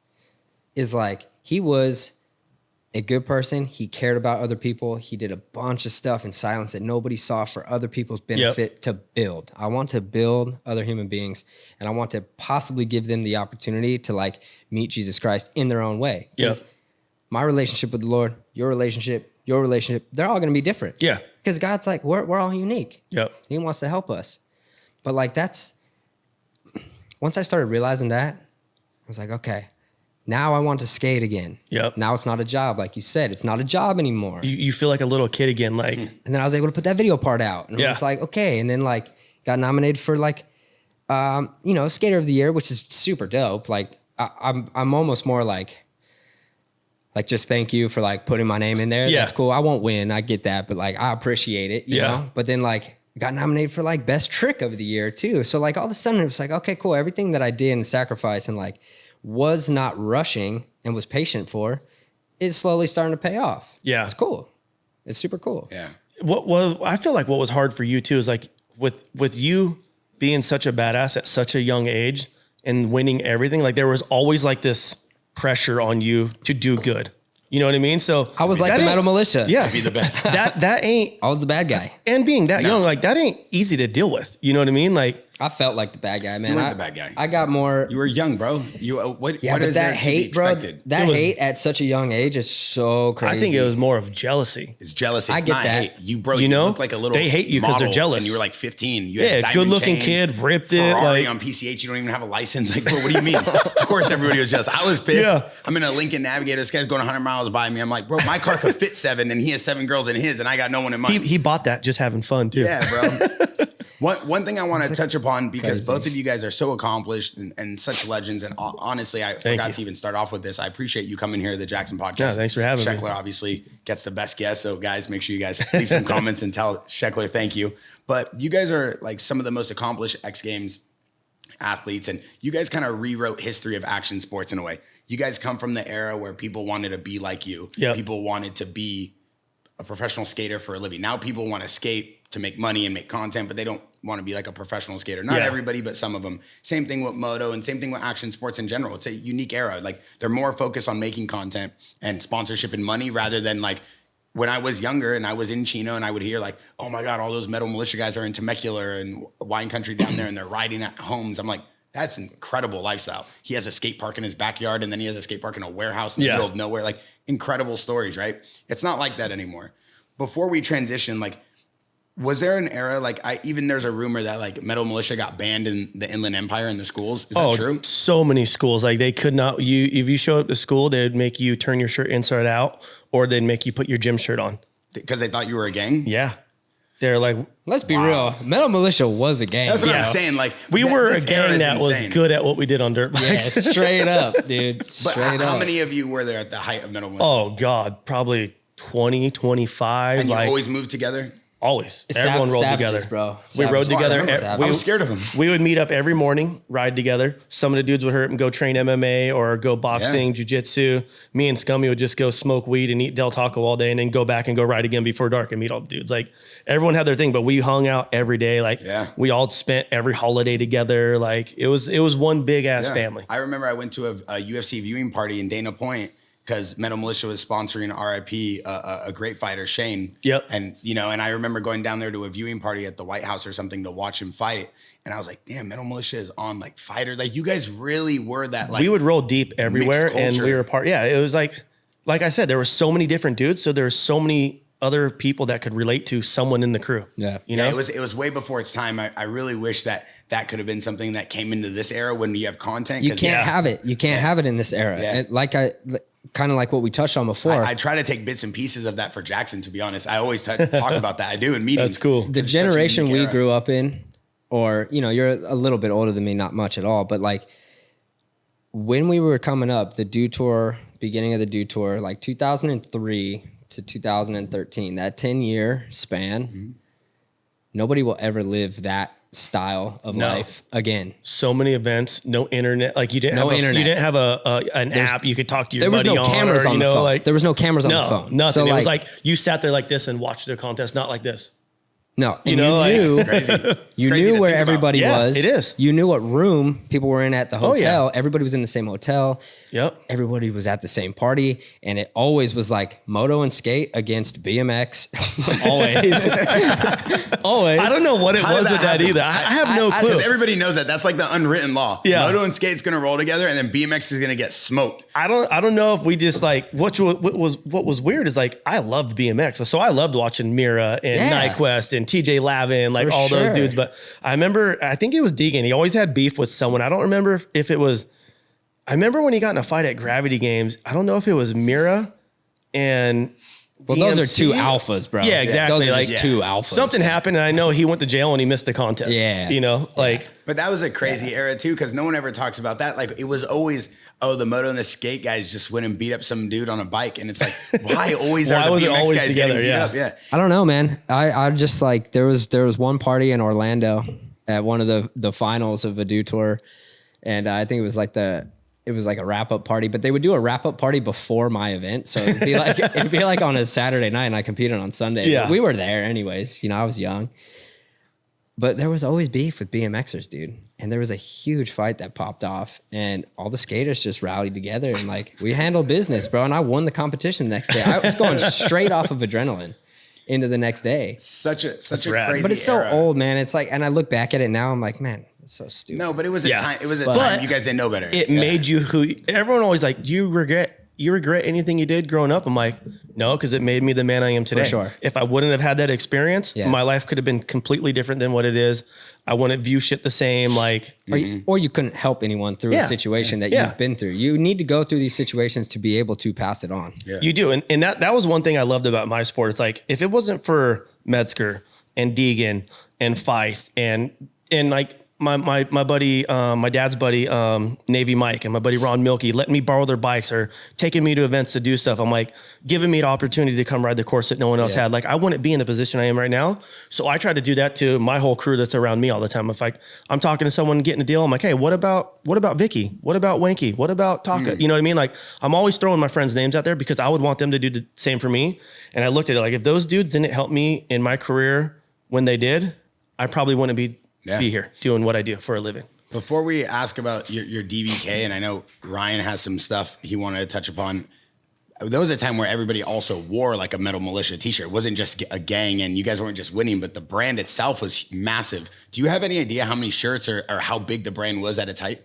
is like, he was a good person. He cared about other people. He did a bunch of stuff in silence that nobody saw for other people's benefit to build. I want to build other human beings, and I want to possibly give them the opportunity to like meet Jesus Christ in their own way. Because my relationship with the Lord, your relationship, they're all going to be different. Yeah. Because God's like, we're all unique. Yep. He wants to help us. But like once I started realizing that, I was like, okay, now I want to skate again. Yep. Now it's not a job. Like you said, it's not a job anymore. You feel like a little kid again. Like, and then I was able to put that video part out, and I was like, okay. And then like got nominated for like, Skater of the Year, which is super dope. Like I'm almost more like just thank you for like putting my name in there. Yeah. That's cool. I won't win. I get that, but like I appreciate it, you know? But then like got nominated for like best trick of the year too. So like all of a sudden it was like, okay, cool. Everything that I did and sacrificed and like was not rushing and was patient for is slowly starting to pay off. Yeah. It's cool. It's super cool. Yeah. I feel like what was hard for you too is like with you being such a badass at such a young age and winning everything, like there was always like this pressure on you to do good. You know what I mean? So I was like that the ain't- Metal Militia. Yeah. Be the best. that ain't, I was the bad guy. and being that young, like that ain't easy to deal with. You know what I mean? Like, I felt like the bad guy, man. You weren't the bad guy. I got more. You were young, bro. You what Yeah, what but is there that to be hate, bro. expected? That It was- hate at such a young age is so crazy. I think it was more of jealousy. It's jealousy. I It's get not that. hate. You, bro, You know? look like a little They hate you 'cause they're model jealous. And you were like 15. You Yeah, had diamond good-looking chains, kid, ripped it, Ferrari like- on PCH. You don't even have a license. Like, bro, what do you mean? Of course, everybody was jealous. I was pissed. Yeah. I'm in a Lincoln Navigator. This guy's going 100 miles by me. I'm like, bro, my car could fit 7, and he has 7 girls in his, and I got no one in mine. He bought that just having fun too. Yeah, bro. One thing I want to touch upon, because Crazy. both of you guys are so accomplished and such legends. And honestly, I forgot you. to even start off with this. I appreciate you coming here to the Jaxxon podcast. Yeah, thanks for having me. Sheckler obviously gets the best guest. So guys, make sure you guys leave some comments and tell Sheckler thank you. But you guys are like some of the most accomplished X Games athletes. And you guys kind of rewrote history of action sports in a way. You guys come from the era where people wanted to be like you. Yep. People wanted to be a professional skater for a living. Now people want to skate to make money and make content, but they don't want to be like a professional skater. Not Yeah. everybody, but some of them. Same thing with moto and same thing with action sports in general. It's a unique era. Like they're more focused on making content and sponsorship and money rather than like when I was younger and I was in Chino and I would hear like, oh my God, all those Metal Militia guys are in Temecula and wine country down there and they're riding at homes. I'm like, that's an incredible lifestyle. He has a skate park in his backyard and then he has a skate park in a warehouse in the Yeah. middle of nowhere. Like incredible stories, right? It's not like that anymore. Before we transition, like, was there an era like there's a rumor that like Metal Militia got banned in the Inland Empire in the schools? Is that true? So many schools, like they could not, if you show up to school, they'd make you turn your shirt inside out or they'd make you put your gym shirt on. Because they thought you were a gang? Yeah. They're like, Let's be real. Metal Militia was a gang. That's what Yeah. I'm saying. Like we were a this era gang is that was insane. good at what we did on dirt Yeah, bikes. straight up, dude. But Straight how up. many of you were there at the height of Metal Militia? Oh God, probably 20, 25. and you like always moved together? always. It's Everyone rolled savages, together. bro. We rode Savages. together. I remember. I was scared of them. We would meet up every morning, ride together. Some of the dudes would hurt and go train MMA or go boxing, jujitsu. Me and Scummy would just go smoke weed and eat Del Taco all day and then go back and go ride again before dark and meet all the dudes. Like everyone had their thing, but we hung out every day. Like we all spent every holiday together. Like it was one big ass family. I remember I went to a UFC viewing party in Dana Point because Metal Militia was sponsoring RIP, a great fighter, Shane. Yep. And, and I remember going down there to a viewing party at the White House or something to watch him fight. And I was like, damn, Metal Militia is on like fighter. Like you guys really were that like. We would roll deep everywhere and we were part. Yeah, it was like I said, there were so many different dudes. So there were so many other people that could relate to someone in the crew. Yeah. You know, it was way before its time. I really wish that could have been something that came into this era when you have content. You can't have it. You can't have it in this era. Yeah. And kind of like what we touched on before. I try to take bits and pieces of that for Jaxxon, to be honest. I always talk about that. I do in meetings. That's cool. The It's such a generation unique we era. grew up in, or, you're a little bit older than me, not much at all, but like when we were coming up, the Do Tour, beginning of the Do Tour, like 2003 to 2013, that 10-year span, nobody will ever live that style of life again. so many events, no internet. Like you didn't No have internet. You didn't have an app you could talk to your There was buddy no on. cameras or, on you the know, phone. Like There was no cameras on the no, phone. nothing. So It was like you sat there like this and watched their contest, not like this. no, and know, like, you Crazy. You crazy knew to where think about. everybody Yeah, was. it is. You knew what room people were in at the hotel. yeah. Everybody was in the same hotel. Yep. Everybody was at the same party. And it always was like moto and skate against BMX. Always. Always. I don't know what it How did was that with that happen? either. I have no clue. Because everybody knows that. That's like the unwritten law. Yeah. Moto and skate's going to roll together, and then BMX is going to get smoked. I don't know if we just like what was weird is like I loved BMX, so I loved watching Mira and Yeah. Nyquist and TJ Lavin, like For all sure. those dudes. But I think it was Deegan. He always had beef with someone. I don't remember if it was. I remember when he got in a fight at Gravity Games. I don't know if it was Mira and. Well, those are DMC. two alphas, bro. Yeah, exactly. Those are Like just two alphas. Something happened, and I know he went to jail and he missed the contest. Yeah. You know, like But that was a crazy era, too, because no one ever talks about that. Like, it was always, the moto and the skate guys just went and beat up some dude on a bike. And it's like, why always Why are the was it BMX always guys together? getting beat Yeah. up? Yeah. I don't know, man. I just like there was one party in Orlando at one of the finals of a Do Tour, and I think it was like a wrap up party, but they would do a wrap up party before my event, so it'd be like on a Saturday night, and I competed on Sunday. Yeah. But we were there anyways. I was young. But there was always beef with BMXers, dude. And there was a huge fight that popped off, and all the skaters just rallied together and like we handled business, bro. And I won the competition the next day. I was going straight off of adrenaline into the next day. Such a rad. crazy But it's era. so old, man. It's like, and I look back at it now, I'm like, man, it's so stupid. No, but it was a Yeah. time. It was a But time you guys didn't know better. It made you who everyone always like, do you regret anything you did growing up? I'm like, no, because it made me the man I am today. sure. If I wouldn't have had that experience, Yeah. my life could have been completely different than what it is. I wouldn't view shit the same. Like, Or you couldn't help anyone through Yeah. a situation that Yeah. you've been through. You need to go through these situations to be able to pass it on. Yeah. you do. And that was one thing I loved about my sport. It's like, if it wasn't for Metzger and Deegan and Feist and like my buddy, my dad's buddy, Navy Mike, and my buddy Ron Milky letting me borrow their bikes or taking me to events to do stuff. I'm like, giving me the opportunity to come ride the course that no one else had. Like, I wouldn't be in the position I am right now. So I try to do that to my whole crew that's around me all the time. If I'm talking to someone getting a deal, I'm like, hey, what about Vicky? What about Wanky? What about Taka? You know what I mean? Like, I'm always throwing my friends' names out there because I would want them to do the same for me. And I looked at it like, if those dudes didn't help me in my career when they did, I probably wouldn't be here doing what I do for a living. Before we ask about your DBK, and I know Ryan has some stuff he wanted to touch upon. There was a time where everybody also wore like a Metal Militia t-shirt. It wasn't just a gang and you guys weren't just winning, but the brand itself was massive. Do you have any idea how many shirts or how big the brand was at its height?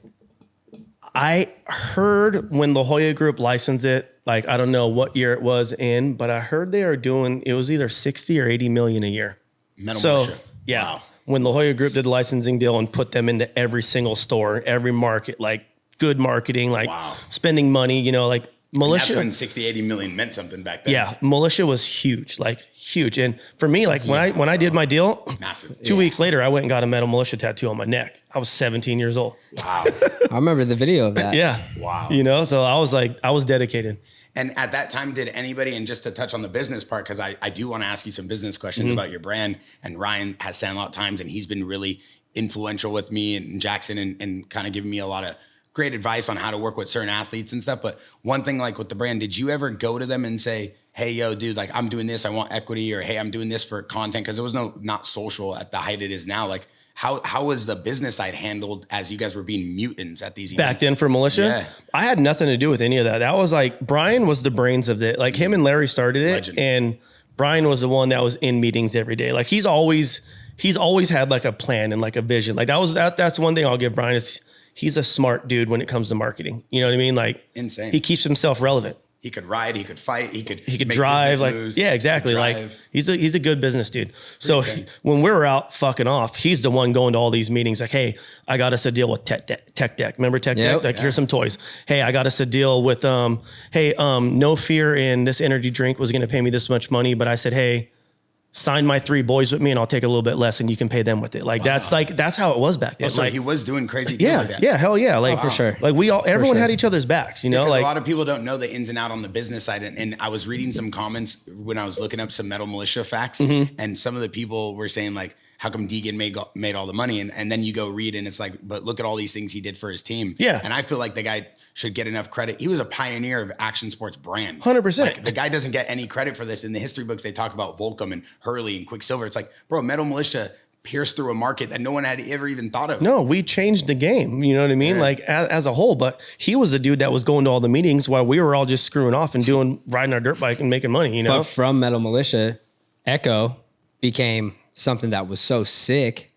I heard when the Hoya Group licensed it, like, I don't know what year it was in, but I heard they are doing, it was either 60 or 80 million a year. Metal So, Militia. yeah. Wow. When La Jolla Group did the licensing deal and put them into every single store, every market, like good marketing, like spending money, you know, like Militia. And that's when 60, 80 million meant something back then. Yeah, Militia was huge, like huge. And for me, like when I did my deal, Massive. 2 weeks later, I went and got a Metal Militia tattoo on my neck. I was 17 years old. Wow. I remember the video of that. Yeah. Wow. You know, so I was dedicated. And at that time, did anybody, and just to touch on the business part, because I do want to ask you some business questions about your brand, and Ryan has said a lot of times, and he's been really influential with me and Jaxxon and kind of giving me a lot of great advice on how to work with certain athletes and stuff. But one thing, like with the brand, did you ever go to them and say, hey, yo, dude, like I'm doing this, I want equity, or hey, I'm doing this for content? Because there was not social at the height it is now. Like, how was the business side handled as you guys were being mutants at these events? Back then for Militia, Yeah. I had nothing to do with any of that. That was like, Brian was the brains of it. Like him and Larry started it. Legend. And Brian was the one that was in meetings every day. Like he's always had like a plan and like a vision. Like that's one thing I'll give Brian is he's a smart dude when it comes to marketing. You know what I mean? Like Insane. He keeps himself relevant. He could ride, he could fight, he could make drive, business like moves, yeah, exactly. he could Like drive. he's a good business dude. So when we were out fucking off, he's the one going to all these meetings. Like, hey, I got us a deal with Tech Deck. Remember Tech Deck? Like, here's some toys. Hey, I got us a deal with No Fear in this energy drink was going to pay me this much money, but I said, hey, sign my 3 boys with me and I'll take a little bit less and you can pay them with it. Like that's how it was back then. Oh, so like he was doing crazy deals like that. yeah, hell yeah. Like for sure. Like everyone had each other's backs, you know, Because like a lot of people don't know the ins and out on the business side. And I was reading some comments when I was looking up some Metal Militia facts, and some of the people were saying like, how come Deegan made all the money? And then you go read and it's like, but look at all these things he did for his team. Yeah. And I feel like the guy should get enough credit. He was a pioneer of action sports brand. 100%. Like, the guy doesn't get any credit for this. In the history books, they talk about Volcom and Hurley and Quicksilver. It's like, bro, Metal Militia pierced through a market that no one had ever even thought of. No, we changed the game. You know what I mean? Yeah. Like as a whole, but he was the dude that was going to all the meetings while we were all just screwing off and riding our dirt bike and making money, you know? But from Metal Militia, Echo became something that was so sick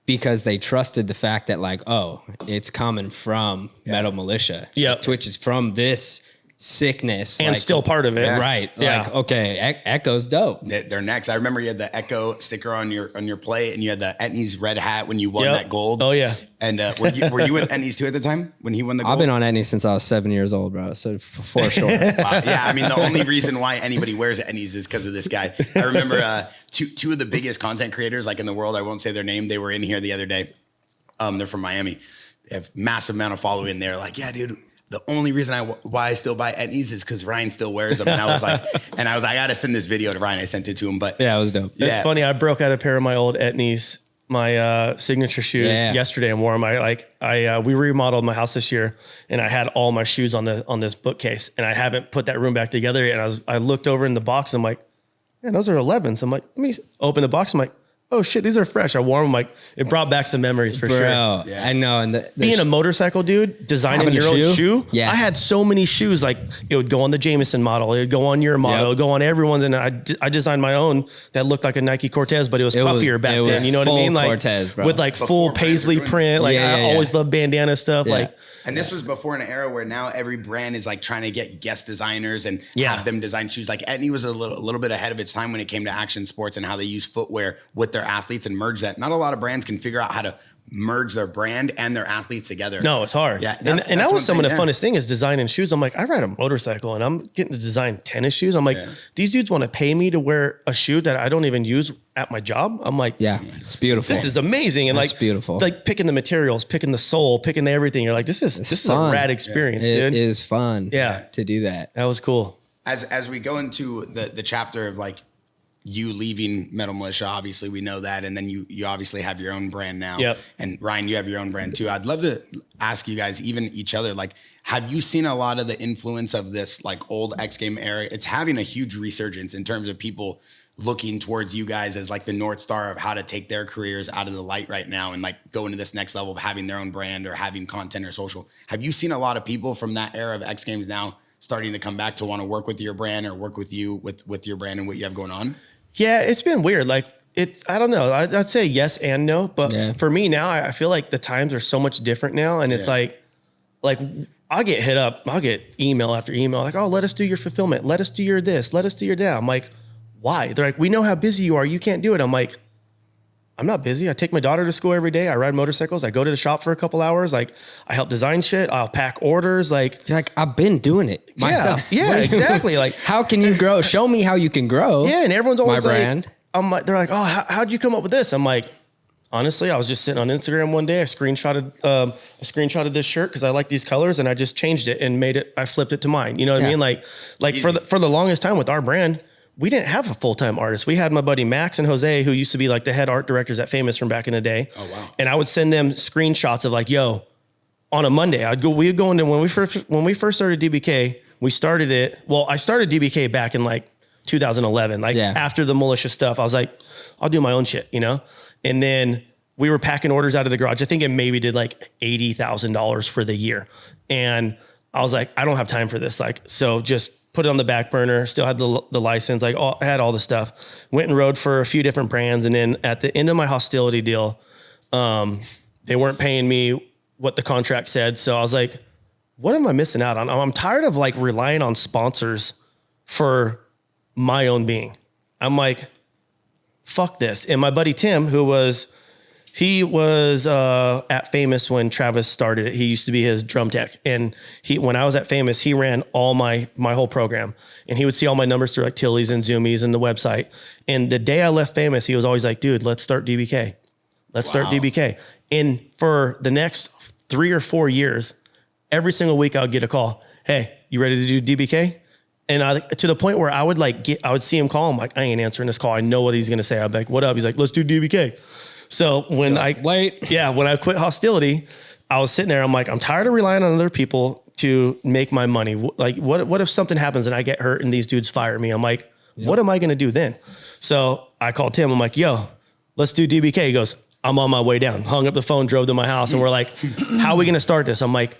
because they trusted the fact that like, oh, it's coming from Metal Militia. Yep. Twitch is from this sickness. And like, still part of it. Right. Yeah. Like, okay, Echo's dope. They're next. I remember you had the Echo sticker on your plate, and you had the Etnies red hat when you won Yep. that gold. Oh yeah. And were you with Etnies too at the time when he won the gold? I've been on Etnies since I was 7 years old, bro. So for sure. Yeah, I mean the only reason why anybody wears Etnies is because of this guy. I remember two of the biggest content creators like in the world. I won't say their name. They were in here the other day. They're from Miami. They have massive amount of following. They're like, yeah, dude. The only reason why I still buy Etnies is because Ryan still wears them. And I was like, I got to send this video to Ryan. I sent it to him, but Yeah, it was dope. It's Yeah. funny. I broke out a pair of my old Etnies, my signature shoes yesterday and wore them. We remodeled my house this year and I had all my shoes on this bookcase and I haven't put that room back together. And I looked over in the box. And I'm like, man, those are 11s. I'm like, let me open the box. I'm like, oh shit, these are fresh. I wore them. Like it brought back some memories for sure. Yeah. I know. And being a motorcycle dude, designing Having your a own shoe? shoe. Yeah. I had so many shoes. Like it would go on the Jameson model. It would go on your model. It would go on everyone's. And I designed my own that looked like a Nike Cortez, but it was puffier back then. You know what I mean? Like Cortez, bro. with like full paisley print. Like I always loved bandana stuff. Yeah. Like, And this was before an era where now every brand is like trying to get guest designers and have them design shoes. Like Etney was a little bit ahead of its time when it came to action sports and how they use footwear with their athletes and merge that. Not a lot of brands can figure out how to merge their brand and their athletes together. No, it's hard. Yeah, and that was some of the funnest funnest thing is designing shoes. I'm like, I ride a motorcycle and I'm getting to design tennis shoes. I'm like, these dudes want to pay me to wear a shoe that I don't even use at my job. I'm like, it's beautiful. this is amazing. And It's like, beautiful. Like picking the materials, picking the sole, picking the everything. You're like, this is a rad experience, dude. It is fun. Yeah. To do that. That was cool. As we go into the chapter of like you leaving Metal Militia, obviously we know that, and then you obviously have your own brand now. Yep. And Ryan, you have your own brand too. I'd love to ask you guys, even each other, like, have you seen a lot of the influence of this like old X Game era? It's having a huge resurgence in terms of people looking towards you guys as like the North Star of how to take their careers out of the light right now and like go into this next level of having their own brand or having content or social. Have you seen a lot of people from that era of X Games now starting to come back to want to work with your brand or work with you with your brand and what you have going on? Yeah, it's been weird. Like I don't know. I'd say yes and no, but for me now, I feel like the times are so much different now. And it's like I'll get hit up. I'll get email after email. Like, oh, let us do your fulfillment. Let us do your this. Let us do your that. I'm like, why? They're like, we know how busy you are. You can't do it. I'm like, I'm not busy. I take my daughter to school every day. I ride motorcycles. I go to the shop for a couple hours. Like I help design shit. I'll pack orders. Like I've been doing it myself. Yeah, exactly. Like how can you grow? Show me how you can grow. Yeah. And everyone's always my like, brand. I'm like, they're like, oh, how'd you come up with this? I'm like, honestly, I was just sitting on Instagram one day. I screenshotted this shirt because I like these colors and I just changed it and I flipped it to mine. You know what I mean? Like for the longest time with our brand, we didn't have a full-time artist. We had my buddy Max and Jose, who used to be like the head art directors at Famous from back in the day. Oh, wow. And I would send them screenshots of like, yo, on a Monday, we'd go into, when we first started DBK, we started it. Well, I started DBK back in like 2011. Like after the Mulisha stuff, I was like, I'll do my own shit, you know? And then we were packing orders out of the garage. I think it maybe did like $80,000 for the year. And I was like, I don't have time for this. Like, so just put it on the back burner, still had the license, like I had all the stuff, went and rode for a few different brands. And then at the end of my hostility deal, they weren't paying me what the contract said. So I was like, what am I missing out on? I'm tired of like relying on sponsors for my own being. I'm like, fuck this. And my buddy Tim, he was at Famous when Travis started it. He used to be his drum tech. And when I was at Famous, he ran all my whole program. And he would see all my numbers through like Tilly's and Zoomies and the website. And the day I left Famous, he was always like, dude, let's start DBK. Let's start DBK. And for the next 3 or 4 years, every single week I would get a call. Hey, you ready to do DBK? And to the point where I would see him call. I'm like, I ain't answering this call. I know what he's going to say. I'm like, what up? He's like, let's do DBK. So when I quit hostility, I was sitting there. I'm like, I'm tired of relying on other people to make my money. Like, what if something happens and I get hurt and these dudes fire me? I'm like, what am I going to do then? So I called Tim. I'm like, yo, let's do DBK. He goes, I'm on my way down. Hung up the phone, drove to my house, and we're like, how are we going to start this? I'm like,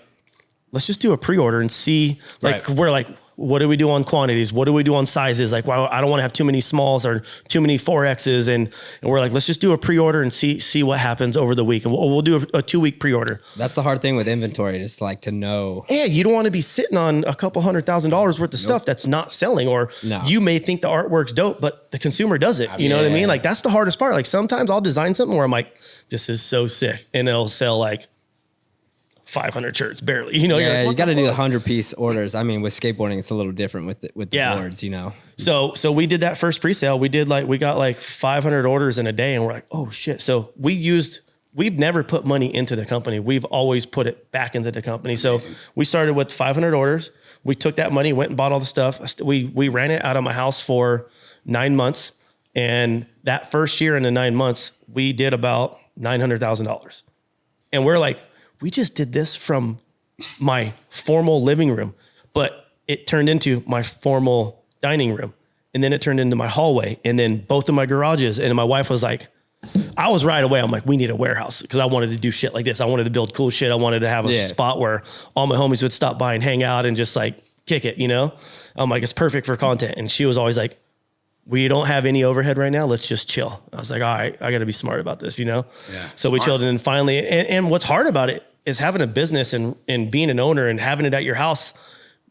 let's just do a pre-order and see. Like, we're like, what do we do on quantities? What do we do on sizes? Like, well, I don't want to have too many smalls or too many 4Xs. And we're like, let's just do a pre-order and see what happens over the week. And we'll do a 2-week pre-order. That's the hard thing with inventory, just like to know. Yeah, you don't want to be sitting on a couple $100,000 worth of stuff that's not selling, or you may think the artwork's dope, but the consumer does it. You know what I mean? Like, that's the hardest part. Like, sometimes I'll design something where I'm like, this is so sick. And it'll sell like 500 shirts barely, you know. Yeah, like, you got to do the 100-piece orders. I mean, with skateboarding, it's a little different with the boards, you know. So we did that first pre-sale. We got like 500 orders in a day, and we're like, oh shit. So we've never put money into the company. We've always put it back into the company. So we started with 500 orders. We took that money, went and bought all the stuff. We ran it out of my house for 9 months, and that first year in the 9 months, we did about $900,000. And we're like, we just did this from my formal living room, but it turned into my formal dining room. And then it turned into my hallway, and then both of my garages. And my wife was like, I was right away. I'm like, we need a warehouse because I wanted to do shit like this. I wanted to build cool shit. I wanted to have a spot where all my homies would stop by and hang out and just like kick it, you know? I'm like, it's perfect for content. And she was always like, we don't have any overhead right now. Let's just chill. I was like, all right, I got to be smart about this, you know? Yeah, so we chilled. And then finally, and what's hard about it is having a business and being an owner and having it at your house.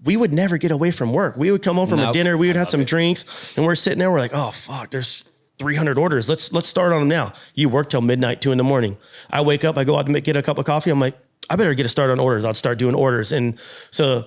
We would never get away from work. We would come home from a dinner. We would have some drinks and we're sitting there. We're like, oh fuck, there's 300 orders. Let's start on them now. You work till midnight, 2 a.m. I wake up, I go out to get a cup of coffee. I'm like, I better get a start on orders. I'll start doing orders. And so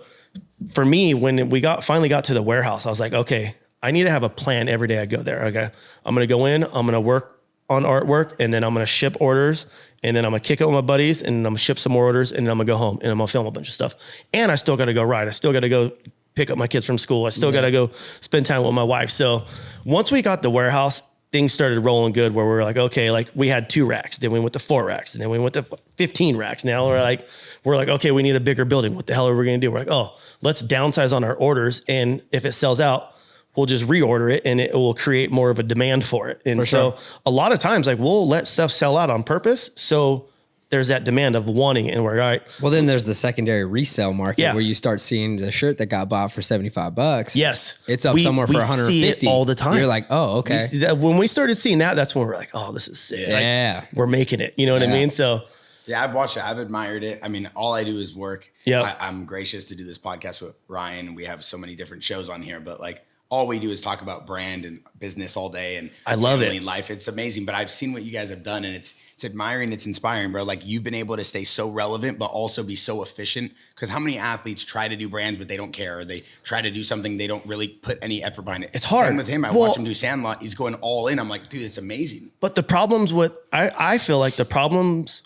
for me, when we finally got to the warehouse, I was like, okay, I need to have a plan every day I go there. Okay. I'm going to go in, I'm going to work on artwork, and then I'm going to ship orders, and then I'm going to kick it with my buddies, and then I'm going to ship some more orders, and then I'm going to go home and I'm going to film a bunch of stuff. And I still got to go ride. I still got to go pick up my kids from school. I still got to go spend time with my wife. So once we got the warehouse, things started rolling good where we were like, okay, like we had 2 racks, then we went to 4 racks, and then we went to 15 racks. Now we're like, okay, we need a bigger building. What the hell are we going to do? We're like, oh, let's downsize on our orders. And if it sells out, we'll just reorder it and it will create more of a demand for it. And so a lot of times, like we'll let stuff sell out on purpose. So there's that demand of wanting it, and we're all right. Well, then there's the secondary resale market where you start seeing the shirt that got bought for $75. Yes. It's up somewhere for 150 see it all the time. You're like, oh, okay. When we started seeing that, that's when we're like, oh, this is sick. Yeah. Like, we're making it. You know what I mean? So yeah, I've watched it. I've admired it. I mean, all I do is work. Yeah. I'm gracious to do this podcast with Ryan. We have so many different shows on here, but like all we do is talk about brand and business all day and I love family it. Life. It's amazing, but I've seen what you guys have done, and it's admiring, it's inspiring, bro. Like you've been able to stay so relevant, but also be so efficient. Because how many athletes try to do brands, but they don't care, or they try to do something, they don't really put any effort behind it. It's hard. Same with him. I watch him do Sandlot. He's going all in. I'm like, dude, it's amazing. But the problems with, I feel like the problems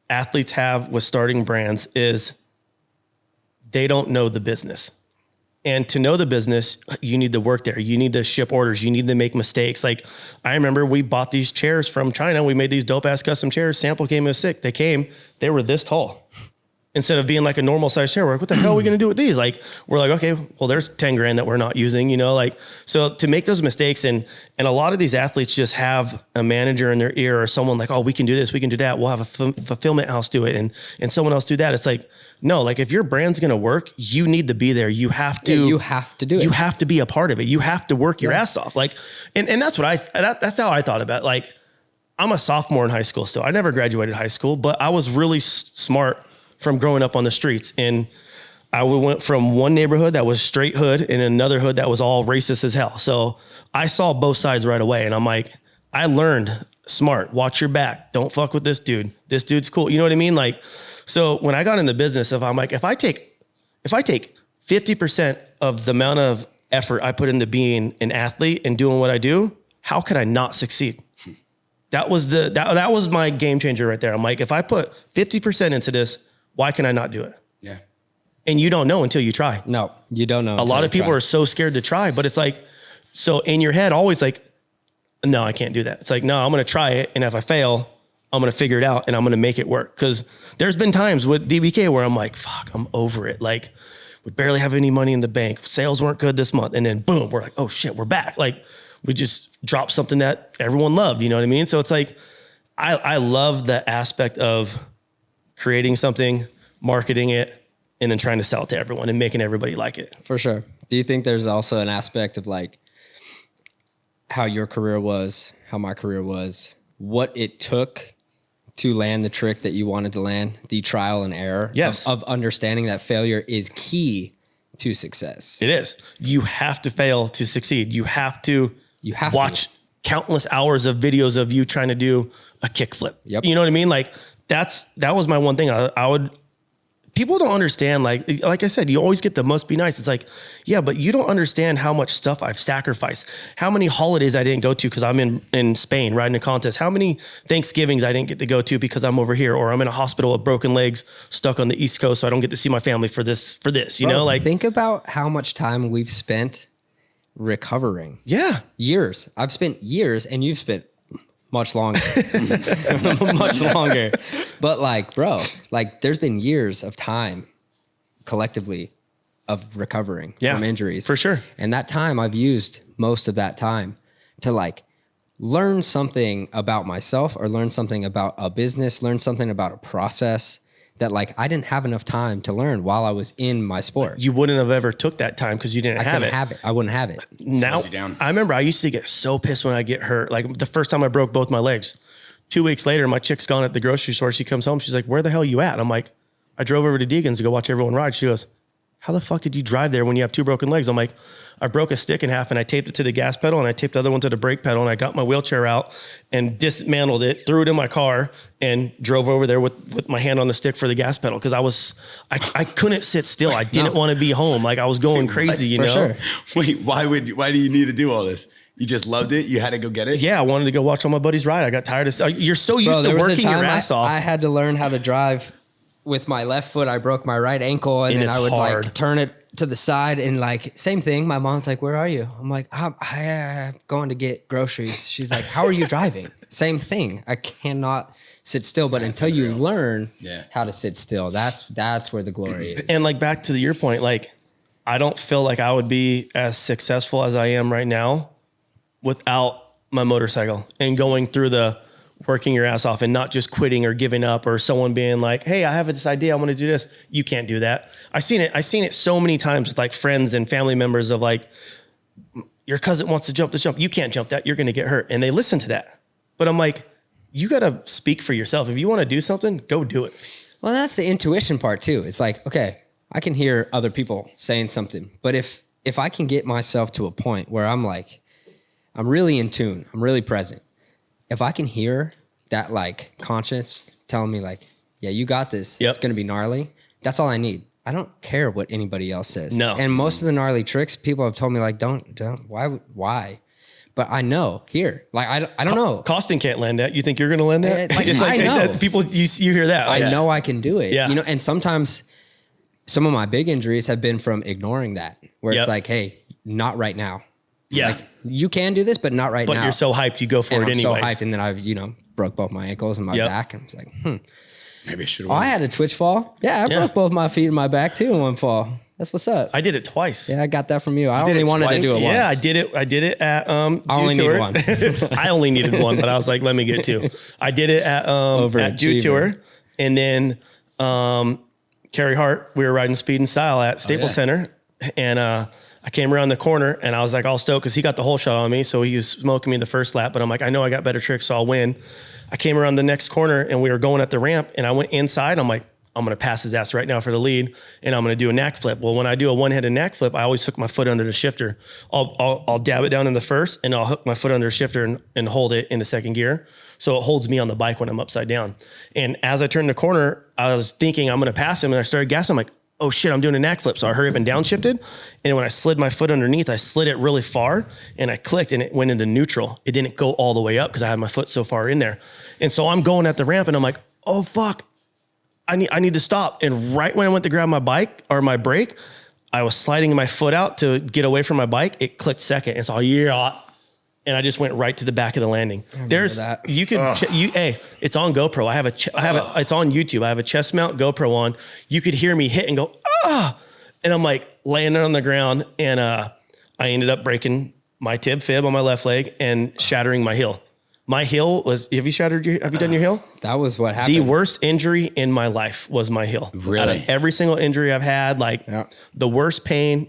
athletes have with starting brands is they don't know the business. And to know the business, you need to work there. You need to ship orders. You need to make mistakes. Like I remember we bought these chairs from China. We made these dope ass custom chairs. Sample came, it was sick. They were this tall. Instead of being like a normal size chair, we're like, what the hell are we going to do with these? Like, we're like, okay, well, there's 10 grand that we're not using, you know, like, so to make those mistakes. And a lot of these athletes just have a manager in their ear or someone like, oh, we can do this, we can do that. We'll have a fulfillment house do it. And someone else do that. It's like, no, like if your brand's going to work, you need to be there. You have to, you have to do it. You have to be a part of it. You have to work your ass off. Like, and that's what that's how I thought about it. Like, I'm a sophomore in high school still. I never graduated high school, but I was really smart from growing up on the streets. And I went from one neighborhood that was straight hood and another hood that was all racist as hell. So I saw both sides right away. And I'm like, I learned smart, watch your back. Don't fuck with this dude. This dude's cool. You know what I mean? Like, so when I got in the business of, I'm like, if I take 50% of the amount of effort I put into being an athlete and doing what I do, how could I not succeed? That was that was my game changer right there. I'm like, if I put 50% into this, why can I not do it? Yeah. And you don't know until you try. No, you don't know. A lot of people are so scared to try, but it's like, so in your head, always like, no, I can't do that. It's like, no, I'm going to try it. And if I fail, I'm going to figure it out and I'm going to make it work. Cause there's been times with DBK where I'm like, fuck, I'm over it. Like we barely have any money in the bank. Sales weren't good this month. And then boom, we're like, oh shit, we're back. Like we just dropped something that everyone loved. You know what I mean? So it's like, I love the aspect of creating something, marketing it, and then trying to sell it to everyone and making everybody like it. For sure. Do you think there's also an aspect of like how your career was, how my career was, what it took to land the trick that you wanted to land, the trial and error of understanding that failure is key to success? It is. You have to fail to succeed. You have to watch countless hours of videos of you trying to do a kickflip. Yep. You know what I mean? Like that was my one thing. People don't understand, like I said, you always get the must be nice. It's like, yeah, but you don't understand how much stuff I've sacrificed. How many holidays I didn't go to because I'm in Spain riding a contest. How many Thanksgivings I didn't get to go to because I'm over here, or I'm in a hospital with broken legs stuck on the East Coast, so I don't get to see my family for this, you know, like think about how much time we've spent recovering. Yeah. Years. I've spent years and you've spent much longer, much longer. But like, bro, like there's been years of time collectively of recovering from injuries. For sure. And that time I've used most of that time to like learn something about myself or learn something about a business, learn something about a process that like I didn't have enough time to learn while I was in my sport. You wouldn't have ever took that time because you didn't have it. I wouldn't have it. Now, I remember I used to get so pissed when I get hurt. Like the first time I broke both my legs. 2 weeks later, my chick's gone at the grocery store. She comes home. She's like, where the hell are you at? I'm like, I drove over to Deegan's to go watch everyone ride. She goes, how the fuck did you drive there when you have 2 broken legs? I'm like, I broke a stick in half and I taped it to the gas pedal and I taped the other one to the brake pedal and I got my wheelchair out and dismantled it, threw it in my car and drove over there with my hand on the stick for the gas pedal. Cause I couldn't sit still. I didn't want to be home. Like I was going crazy, you know? Sure. Wait, why do you need to do all this? You just loved it? You had to go get it? Yeah, I wanted to go watch all my buddies ride. I got tired of you're so used to working your ass off. I had to learn how to drive with my left foot. I broke my right ankle and then I would hard. like turn it to the side and like same thing. My mom's like, where are you? I'm like, I'm going to get groceries. She's like, how are you driving? Same thing. I cannot sit still. But until you learn how to sit still, that's where the glory is. And like back to your point, like I don't feel like I would be as successful as I am right now without my motorcycle and going through the working your ass off and not just quitting or giving up or someone being like, hey, I have this idea. I want to do this. You can't do that. I've seen it so many times with like friends and family members of like, your cousin wants to jump this jump. You can't jump that. You're going to get hurt. And they listen to that. But I'm like, you got to speak for yourself. If you want to do something, go do it. Well, that's the intuition part too. It's like, okay, I can hear other people saying something, but if I can get myself to a point where I'm like, I'm really in tune, I'm really present. If I can hear that like conscience telling me like, yeah, you got this. Yep. It's going to be gnarly. That's all I need. I don't care what anybody else says. No. And most of the gnarly tricks, people have told me like, don't, why? But I know here, like, I don't know. Costin can't land that. You think you're going to land that? Like, I know. People, you hear that. I know I can do it. Yeah. You know, and sometimes some of my big injuries have been from ignoring that, where it's like, hey, not right now. Yeah. Like, you can do this, but not right now. But you're so hyped, you go for it anyways. I'm so hyped, and then I've, broke both my ankles and my back, and I was like, maybe I should have. Oh, I had a twitch fall. Yeah, I broke both my feet and my back too in one fall. That's what's up. I did it twice. Yeah, I got that from you. I only wanted to do it once. Yeah, I did it at I only need one. I only needed one, but I was like, let me get 2. I did it at Dew Tour, and then Carrie Hart. We were riding Speed and Style at Staples Center, and I came around the corner and I was like all stoked because he got the whole shot on me. So he was smoking me the first lap, but I'm like, I know I got better tricks, so I'll win. I came around the next corner and we were going at the ramp and I went inside. I'm like, I'm going to pass his ass right now for the lead and I'm going to do a knack flip. Well, when I do a one-handed knack flip, I always hook my foot under the shifter. I'll dab it down in the first and I'll hook my foot under the shifter and hold it in the second gear. So it holds me on the bike when I'm upside down. And as I turned the corner, I was thinking I'm going to pass him and I started gassing. I'm like, oh shit, I'm doing a knack flip. So I hurry up and downshifted. And when I slid my foot underneath, I slid it really far and I clicked and it went into neutral. It didn't go all the way up because I had my foot so far in there. And so I'm going at the ramp and I'm like, oh fuck, I need to stop. And right when I went to grab my bike or my brake, I was sliding my foot out to get away from my bike. It clicked second. And so and I just went right to the back of the landing. It's on GoPro. It's on YouTube. I have a chest mount GoPro on. You could hear me hit and go, and I'm like landing on the ground. And I ended up breaking my tib fib on my left leg and shattering my heel. My heel was, have you done your heel? That was what happened. The worst injury in my life was my heel. Really? Out of every single injury I've had, the worst pain,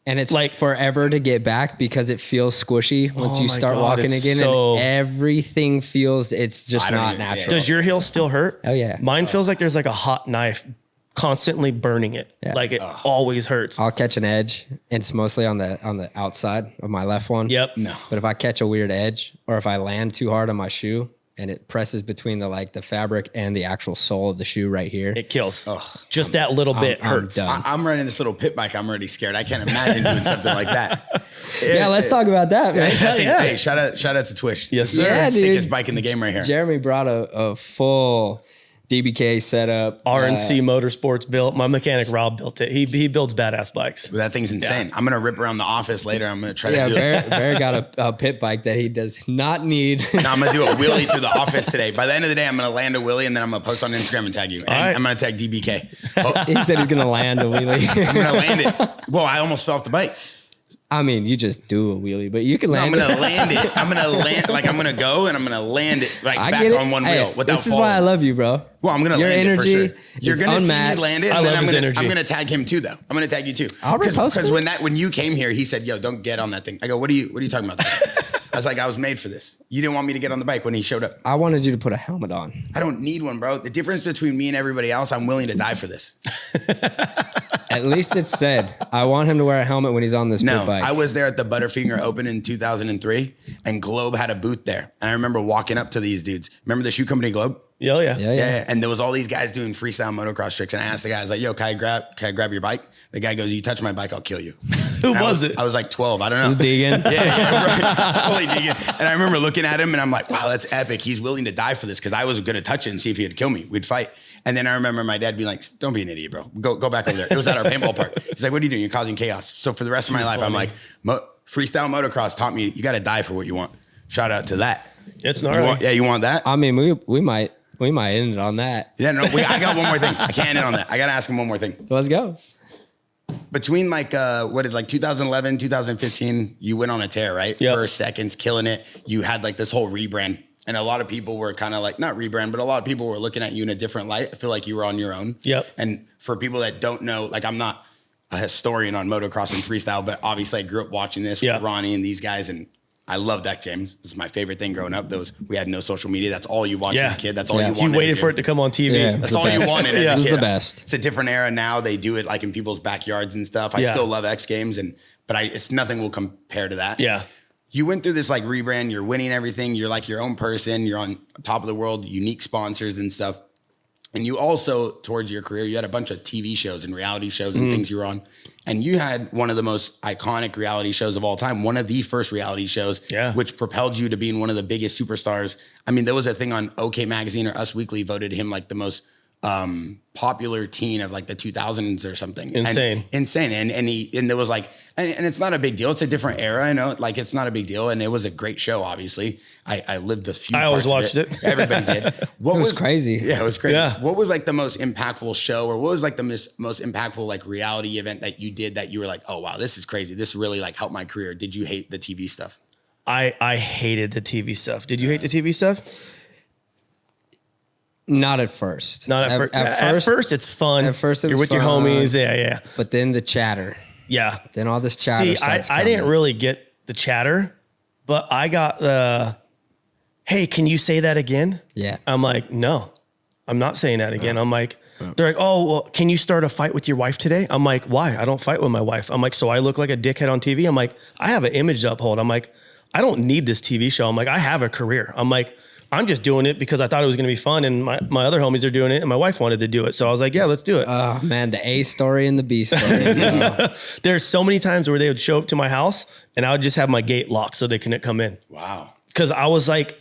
and it's like forever to get back because it feels squishy once you start walking again, and everything feels, it's just not natural. Does your heel still hurt? Oh yeah. Mine feels like there's like a hot knife constantly burning it. Yeah. Like it always hurts. I'll catch an edge and it's mostly on the outside of my left one. Yep. No. But if I catch a weird edge or if I land too hard on my shoe and it presses between the fabric and the actual sole of the shoe right here, it kills. Just that little bit hurts. I'm running this little pit bike. I'm already scared. I can't imagine doing something like that. Let's talk about that, man. Hey, shout out to Twish. Yes, sir. Yeah, dude. Sickest bike in the game right here. Jeremy brought a full DBK setup. RNC Motorsports built. My mechanic Rob built it. He builds badass bikes. But that thing's insane. Yeah. I'm gonna rip around the office later. I'm gonna try to do it. Bear got a pit bike that he does not need. No, I'm gonna do a wheelie through the office today. By the end of the day, I'm gonna land a wheelie and then I'm gonna post on Instagram and tag you. And I'm gonna tag DBK. He said he's gonna land a wheelie. I'm gonna land it. Well, I almost fell off the bike. I mean, you just do a wheelie, but you can land. I'm gonna land it. I'm gonna go and I'm gonna land it like I back get it. on one Hey, wheel without this is falling. why I love you, bro. Well, I'm gonna Your land energy it for sure. You're is gonna unmatched. see me land it, I and love then his energy. I'm gonna tag him too, though. I'm gonna tag you too. I'll repost Because it. when you came here, he said, "Yo, don't get on that thing." I go, "What are you talking about?" I was like, "I was made for this. You didn't want me to get on the bike when he showed up. I wanted you to put a helmet on. I don't need one, bro. The difference between me and everybody else, I'm willing to die for this." At least it said, I want him to wear a helmet when he's on this No, big bike. I was there at the Butterfinger Open in 2003, and Globe had a booth there. And I remember walking up to these dudes. Remember the shoe company Globe? Yeah, yeah. Yeah. And there was all these guys doing freestyle motocross tricks. And I asked the guy, I was like, "Yo, can I grab your bike?" The guy goes, "You touch my bike, I'll kill you." Who And was it? I was like 12. I don't know. It was Deegan. Yeah, holy Deegan. And I remember looking at him and I'm like, wow, that's epic. He's willing to die for this because I was going to touch it and see if he'd kill me. We'd fight. And then I remember my dad being like, "Don't be an idiot, bro. Go back over there." It was at our paintball park. He's like, "What are you doing? You're causing chaos." So for the rest of my life, I'm like, freestyle motocross taught me you got to die for what you want. Shout out to that. It's gnarly. You want that? I mean, we might end it on that. Yeah, no, I got one more thing. I can't end on that. I got to ask him one more thing. Let's go. Between like 2011, 2015, you went on a tear, right? Yep. First, seconds, killing it. You had like this whole rebrand. And a lot of people were kind of like, not rebrand, but a lot of people were looking at you in a different light. I feel like you were on your own. Yep. And for people that don't know, like I'm not a historian on motocross and freestyle, but obviously I grew up watching this with Ronnie and these guys. And I love Deck James. This is my favorite thing growing up. We had no social media. That's all you watched as a kid. That's all you wanted. You waited for it to come on TV. Yeah. That's all you wanted as a It was kid. the best. It's a different era now. They do it like in people's backyards and stuff. I still love X Games, but it's nothing will compare to that. Yeah. You went through this like rebrand. You're winning everything. You're like your own person. You're on top of the world, unique sponsors and stuff. And you also, towards your career, you had a bunch of TV shows and reality shows and things you were on. And you had one of the most iconic reality shows of all time, one of the first reality shows, which propelled you to being one of the biggest superstars. I mean, there was a thing on OK Magazine or Us Weekly voted him like the most popular teen of like the 2000s or something. Insane. And there was like, and it's not a big deal. It's a different era. I know, like it's not a big deal. And it was a great show. Obviously, I lived a few. I always parts of watched it. Everybody did. What It was crazy. Yeah, it was crazy. Yeah. What was like the most impactful show, or what was like the most impactful like reality event that you did that you were like, "Oh wow, this is crazy. This really like helped my career." Did you hate the TV stuff? I hated the TV stuff. Did you hate the TV stuff? Not at first. Not at, at first, it's fun. At first, you're with your homies. Yeah. But then the chatter. Yeah. Then all this chatter. See, starts I didn't coming. really get the chatter, but I got the, "Hey, can you say that again?" Yeah. I'm like, "No, I'm not saying that again." I'm like, they're like, "Oh, well, can you start a fight with your wife today?" I'm like, "Why? I don't fight with my wife." I'm like, "So I look like a dickhead on TV?" I'm like, "I have an image to uphold." I'm like, "I don't need this TV show." I'm like, "I have a career." I'm like, "I'm just doing it because I thought it was going to be fun, and my other homies are doing it, and my wife wanted to do it." So I was like, "Yeah, let's do it." Oh man, the A story and the B story. There's so many times where they would show up to my house, and I would just have my gate locked so they couldn't come in. Wow. Because I was like,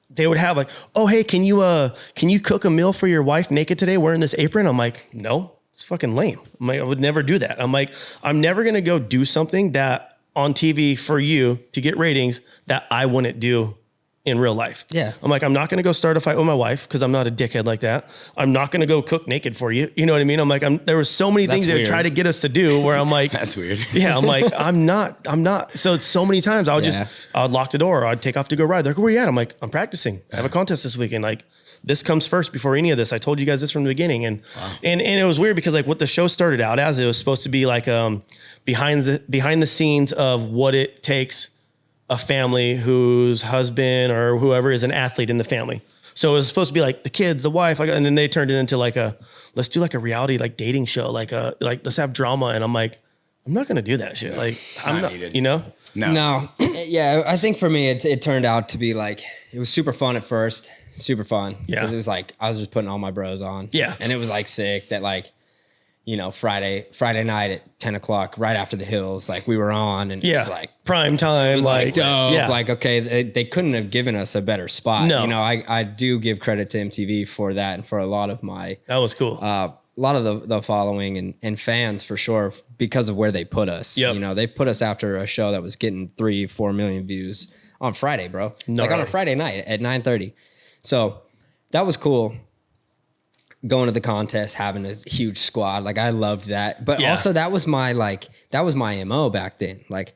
they would have like, "Oh, hey, can you cook a meal for your wife naked today wearing this apron?" I'm like, "No, it's fucking lame." I'm like, I would never do that. I'm like, I'm never going to go do something that on TV for you to get ratings that I wouldn't do in real life. Yeah. I'm like, I'm not going to go start a fight with my wife because I'm not a dickhead like that. I'm not going to go cook naked for you. You know what I mean? I'm like, there were so many things they would try to get us to do where I'm like, That's weird. Yeah. I'm like, I'm not. So it's so many times I would lock the door or I'd take off to go ride. They're like, "Where you at?" I'm like, "I'm practicing. I have a contest this weekend." Like, this comes first before any of this. I told you guys this from the beginning. And and it was weird because like what the show started out as, it was supposed to be like behind the scenes of what it takes a family whose husband or whoever is an athlete in the family. So it was supposed to be like the kids, the wife, like, and then they turned it into like let's do like a reality, like dating show, like let's have drama. And I'm like, I'm not going to do that shit. Like I'm not, you know? No. Yeah. I think for me, it turned out to be like, it was super fun at first, super fun. Yeah. Cause it was like, I was just putting all my bros on. Yeah. And it was like sick that like, you know, Friday night at 10 o'clock, right after the hills, like we were on and it was like prime time, it was like dope. Yeah. Like, okay, they couldn't have given us a better spot. No. You know, I do give credit to MTV for that and for a lot of my, that was cool. a lot of the following and fans for sure because of where they put us. Yep. You know, they put us after a show that was getting 3-4 million views on Friday, bro. No, like on a Friday night at 9:30. So that was cool. going to the contest, having a huge squad. Like I loved that. But Yeah. also that was my MO back then. Like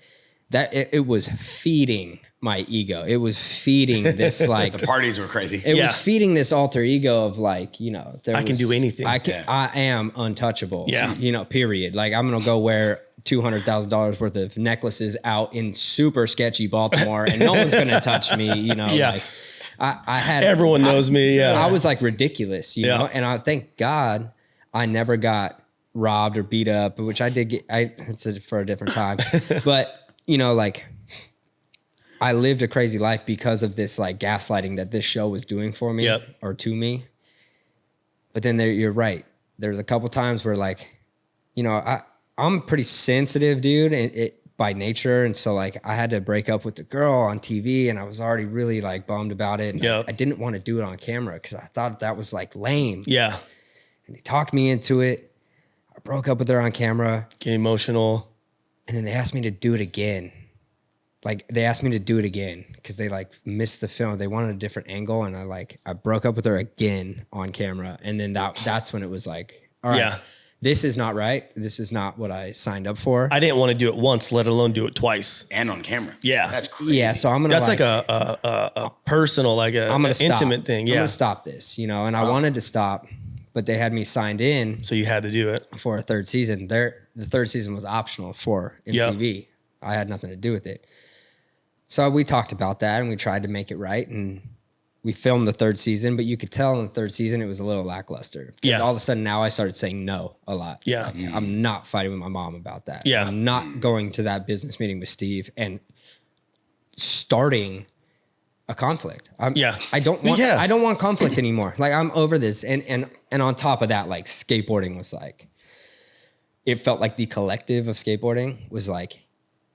that it was feeding my ego. It was feeding this like The parties were crazy. it Yeah. was feeding this alter ego of like, you know, I can do anything. I am untouchable. Yeah. You know, period. Like I'm gonna go wear $200,000 worth of necklaces out in super sketchy Baltimore and no one's gonna touch me, you know. Yeah. Like I had Everyone knows me. Yeah. I was like ridiculous, you know, and I thank God I never got robbed or beat up, which I did get. It's for a different time, but you know, like I lived a crazy life because of this like gaslighting that this show was doing for me or to me. But then you're right. There's a couple times where like, you know, I'm a pretty sensitive dude and by nature. And so like I had to break up with the girl on TV and I was already really like bummed about it. And I didn't want to do it on camera because I thought that was like lame. Yeah. And they talked me into it. I broke up with her on camera. Get emotional. And then they asked me to do it again. Like they asked me to do it again because they like missed the film. They wanted a different angle. And I broke up with her again on camera. And then that's when it was like, all right, this is not right. This is not what I signed up for. I didn't want to do it once, let alone do it twice. And on camera. Yeah. That's crazy. Yeah. So I'm going to That's like a personal, like I'm gonna an stop. intimate thing. I'm Yeah. going to stop this, you know, and I wanted to stop, but they had me signed in So you had to do it. for a third season. The third season was optional for MTV. I had nothing to do with it. So we talked about that and we tried to make it right. And we filmed the third season, but you could tell in the third season, it was a little lackluster. Yeah. All of a sudden now I started saying no a lot. Yeah. Like, I'm not fighting with my mom about that. Yeah. I'm not going to that business meeting with Steve and starting a conflict. I don't want conflict anymore. Like I'm over this. And on top of that, like skateboarding was like, it felt like the collective of skateboarding was like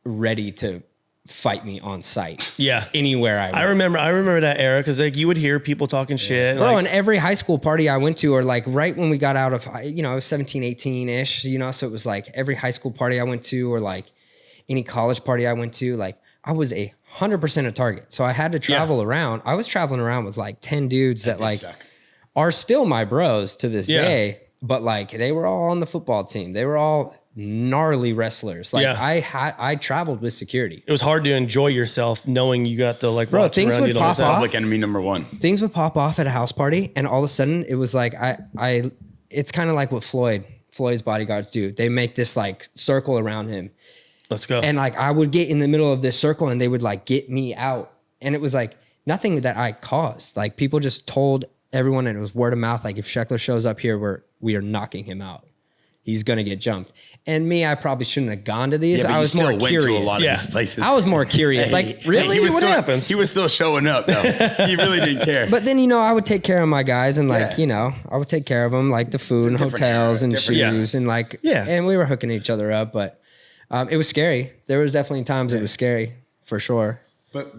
ready to fight me on site. Yeah. Anywhere I went. I remember that era because like you would hear people talking shit. Bro, Like, and every high school party I went to, or like right when we got out of, you know, I was 17, 18-ish, you know, so it was like every high school party I went to, or like any college party I went to, like I was 100% a target. So I had to travel around. I was traveling around with like 10 dudes that like are still my bros to this day, but like they were all on the football team. They were all gnarly wrestlers. Like I traveled with security. it was hard to enjoy yourself knowing you got the like Bro, rocks things around would you. pop off. Public enemy number one. Things would pop off at a house party, and all of a sudden it was like it's kind of like what Floyd's bodyguards do. They make this like circle around him. Let's go. And like I would get in the middle of this circle and they would like get me out. And it was like nothing that I caused. Like people just told everyone, and it was word of mouth. Like if Sheckler shows up here, we are knocking him out. He's gonna get jumped. And me, I probably shouldn't have gone to these. Yeah, but I was more went curious. to a lot of these places. I was more curious. Like really, he was what still, happens? He was still showing up though. He really didn't care. But then, you know, I would take care of my guys and like, you know, I would take care of them, like the food and different hotels era, and different- shoes and like, Yeah. and we were hooking each other up, but it was scary. There was definitely times it was scary for sure. But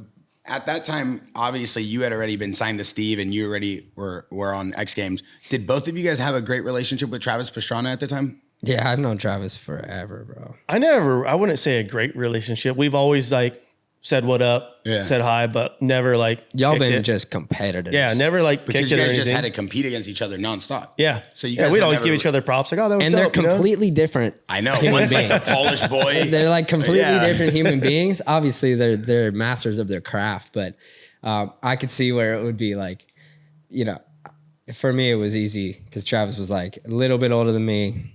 at that time, obviously, you had already been signed to Steve, and you already were on X Games. Did both of you guys have a great relationship with Travis Pastrana at the time? Yeah, I've known Travis forever, bro. I wouldn't say a great relationship. We've always like said what up, said hi, but never like Y'all kicked been it. just competitors. Yeah, never like Because kicked you it or guys just anything. had to compete against each other nonstop. Yeah. So you guys we'd were always never- give each other props. Like, oh, that was And dope, they're completely different. I know. human One's like a beings. Polish boy. They're like completely Yeah. different human beings. Obviously, they're masters of their craft, but I could see where it would be like, you know, for me, it was easy because Travis was like a little bit older than me,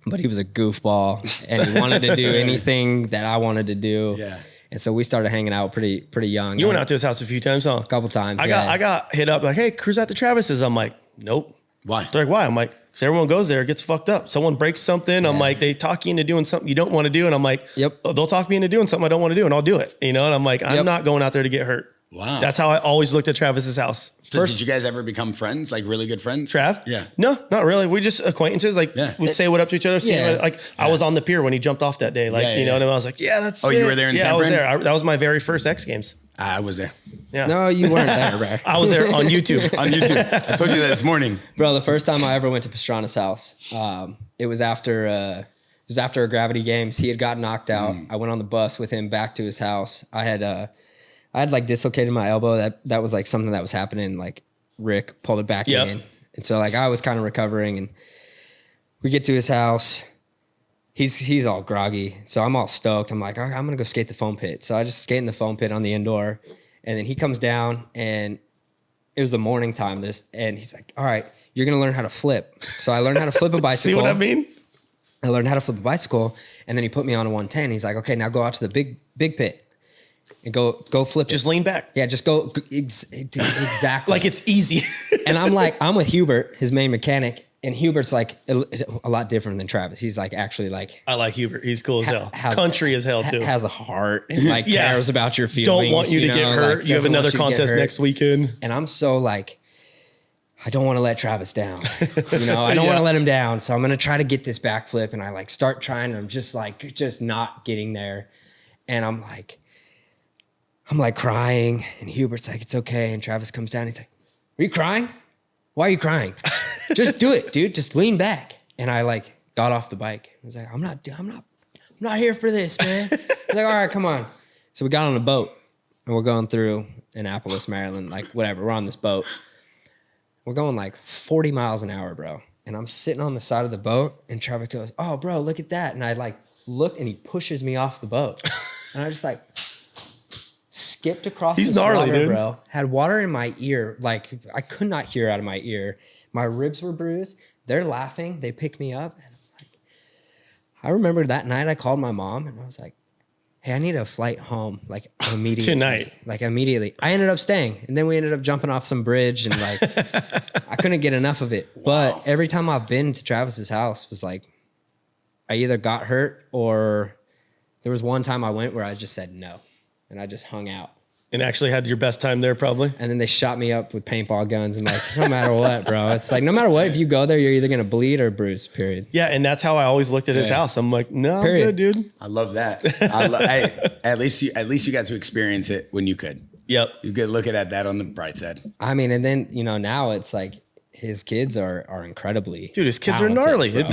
but he was a goofball and he wanted to do anything that I wanted to do. Yeah. And so we started hanging out pretty young. You went out to his house a few times, huh? a couple times. I got hit up like, hey, cruise out to Travis's. I'm like, nope. Why? They're like, why? I'm like, because everyone goes there, gets fucked up. Someone breaks something. I'm like, they talk you into doing something you don't want to do. And I'm like, Yep. oh, they'll talk me into doing something I don't want to do, and I'll do it. You know? And I'm like, I'm not going out there to get hurt. Wow. That's how I always looked at Travis's house. So did you guys ever become friends, like really good friends? Trav? Yeah. No, not really. We just acquaintances. Like, we say what up to each other. Yeah. Like, I was on the pier when he jumped off that day. Like, you know, and I was like, yeah, that's Oh, you were there in Yeah, San I was Fran? there. That was my very first X Games. I was there Yeah. No, you weren't there, bro. I was there on YouTube. on YouTube. I told you that this morning. Bro, the first time I ever went to Pastrana's house, it was after a Gravity Games. He had got knocked out. I went on the bus with him back to his house. I had like dislocated my elbow. That was like something that was happening. Like Rick pulled it back in. And so like I was kind of recovering, and we get to his house. He's all groggy. So I'm all stoked. I'm like, all right, I'm going to go skate the foam pit. So I just skate in the foam pit on the indoor. And then he comes down, and it was the morning time. And he's like, all right, you're going to learn how to flip. So I learned how to flip a bicycle. See what I mean? I learned how to flip a bicycle. And then he put me on a 110. He's like, okay, now go out to the big pit and go flip Just it. lean back. Yeah, just go. Exactly. Like it's easy. And I'm with Hubert, his main mechanic. And Hubert's like a lot different than Travis. He's like actually like, I like Hubert. He's cool as hell. Country as hell too. Has a heart and like cares about your feelings. Don't want you to get hurt. Like, you have doesn't want another you to get contest hurt. next weekend. And I'm so like, I don't want to let Travis down. You know, I don't want to let him down. So I'm going to try to get this backflip. And I like start trying, and I'm just not getting there. And I'm like crying, and Hubert's like, it's okay. And Travis comes down. He's like, are you crying? Why are you crying? Just do it, dude. Just lean back. And I like got off the bike. I was like, I'm not here for this, man. I was like, all right, come on. So we got on a boat, and we're going through Annapolis, Maryland, like whatever. We're on this boat. We're going like 40 miles an hour, bro. And I'm sitting on the side of the boat, and Travis goes, oh, bro, look at that. And I like looked, and he pushes me off the boat. And I just like skipped across He's this gnarly, water, dude. bro. Had water in my ear. Like I could not hear out of my ear. My ribs were bruised. They're laughing. They pick me up. And I'm like, I remember that night I called my mom, and I was like, hey, I need a flight home, like immediately. Tonight. Like immediately. I ended up staying, and then we ended up jumping off some bridge, and like, I couldn't get enough of it. Wow. But every time I've been to Travis's house was like, I either got hurt, or there was one time I went where I just said no, and I just hung out. And actually had your best time there probably. And then they shot me up with paintball guns, and like, no matter what, bro, it's like, no matter what, if you go there, you're either going to bleed or bruise, period. Yeah, and that's how I always looked at his house. I'm like, no, Period. I'm good, dude. I love that. Hey, at least you got to experience it when you could. Yep. You could look at that on the bright side. I mean, and then, you know, now it's like his kids are incredibly Dude, his kids talented, are gnarly. bro.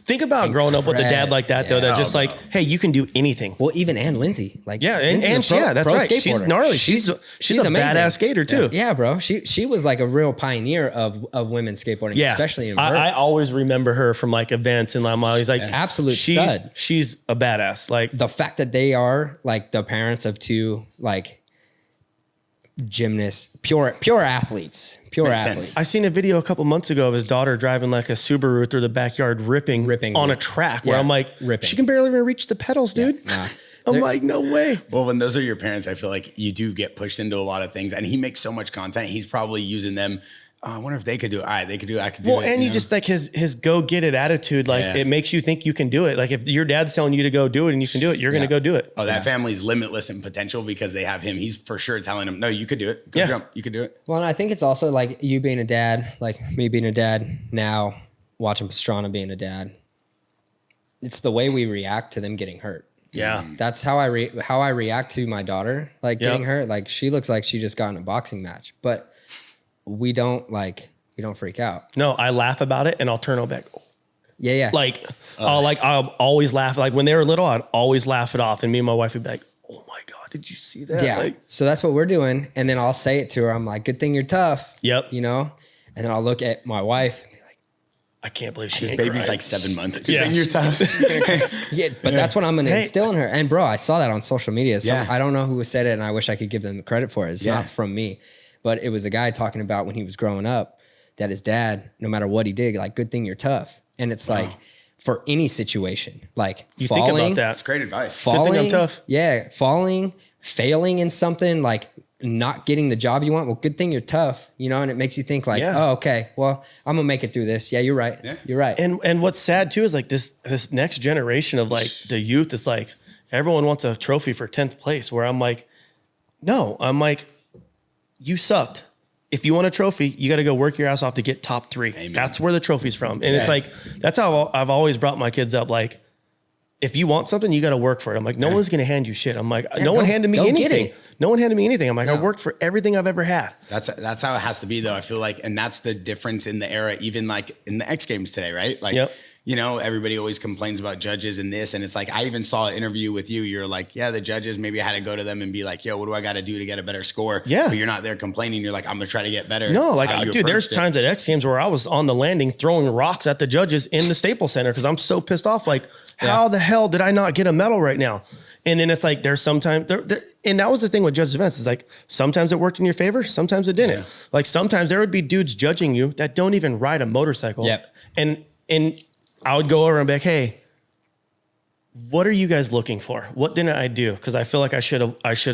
Think about growing up with a dad like that, though. That's just like, hey, you can do anything. Well, even Ann Lindsay, like, Yeah, Lindsay's a that's pro right. She's skateboarder. gnarly. She's a amazing. badass skater too. Yeah, bro. She was like a real pioneer of women's skateboarding, Yeah, especially in vert. I always remember her from like events, and I'm always like, Absolute stud. She's a badass. Like The fact that they are like the parents of two like gymnasts, pure athletes. Makes sense. I seen a video a couple months ago of his daughter driving like a Subaru through the backyard, ripping on a track where Yeah, I'm like, ripping. she can barely even reach the pedals, dude. Nah. I'm like, no way. Well, when those are your parents, I feel like you do get pushed into a lot of things, and he makes so much content. He's probably using them. Oh, I wonder if they could do it. They could do it. I could do it. Well, and you just like his go get it attitude. Like it makes you think you can do it. Like if your dad's telling you to go do it and you can do it, you're going to go do it. Oh, that family's limitless in potential because they have him. He's for sure telling them, no, you could do it. Go jump. You could do it. Well, and I think it's also like you being a dad, like me being a dad now, watching Pastrana being a dad. It's the way we react to them getting hurt. Yeah. That's how I react to my daughter, like getting hurt. Like she looks like she just got in a boxing match, but we don't freak out. No, I laugh about it and I'll turn it back. Yeah. Like I'll always laugh. Like when they were little, I'd always laugh it off. And me and my wife would be like, oh my God, did you see that? Yeah. Like, So that's what we're doing. And then I'll say it to her. I'm like, good thing you're tough. Yep. You know? And then I'll look at my wife and be like, I can't believe she His ain't baby's cried. like 7 months. Yeah. You're tough. yeah, but that's what I'm going to instill in her. And bro, I saw that on social media. So Yeah. I don't know who said it, and I wish I could give them credit for it. It's Yeah. not from me, but it was a guy talking about when he was growing up that his dad, no matter what he did, like, good thing you're tough. And it's like for any situation, like You falling, think about that. That's great advice. falling, thing I'm tough. Yeah, falling, failing in something, like not getting the job you want. Well, good thing you're tough, you know, and it makes you think like, oh, okay, well, I'm gonna make it through this. Yeah, you're right. Yeah. You're right. And what's sad too is like this next generation of like the youth. It's like everyone wants a trophy for 10th place. Where I'm like, no, I'm like, you sucked. If you want a trophy, you got to go work your ass off to get top 3. Amen. That's where the trophy's from. And it's like that's how I've always brought my kids up. Like, if you want something, you got to work for it. I'm like, no one's gonna hand you shit. I'm like, no one handed me go get anything. it. No one handed me anything. I'm like, I worked for everything I've ever had. That's how it has to be, though. I feel like, and that's the difference in the era, even like in the X Games today, right? Like, Yep. you know, everybody always complains about judges and this. And it's like, I even saw an interview with you. You're like, yeah, the judges, maybe I had to go to them and be like, yo, what do I got to do to get a better score? Yeah. But you're not there complaining. You're like, I'm going to try to get better. No, It's like, how you dude, there's approached it. times at X Games where I was on the landing throwing rocks at the judges in the Staples Center because I'm so pissed off. Like, how the hell did I not get a medal right now? And then it's like, there's sometimes, and that was the thing with judges events. It's like, sometimes it worked in your favor, sometimes it didn't. Yeah. Like, sometimes there would be dudes judging you that don't even ride a motorcycle. Yep. And I would go over and be like, hey, what are you guys looking for? What didn't I do? Because I feel like I should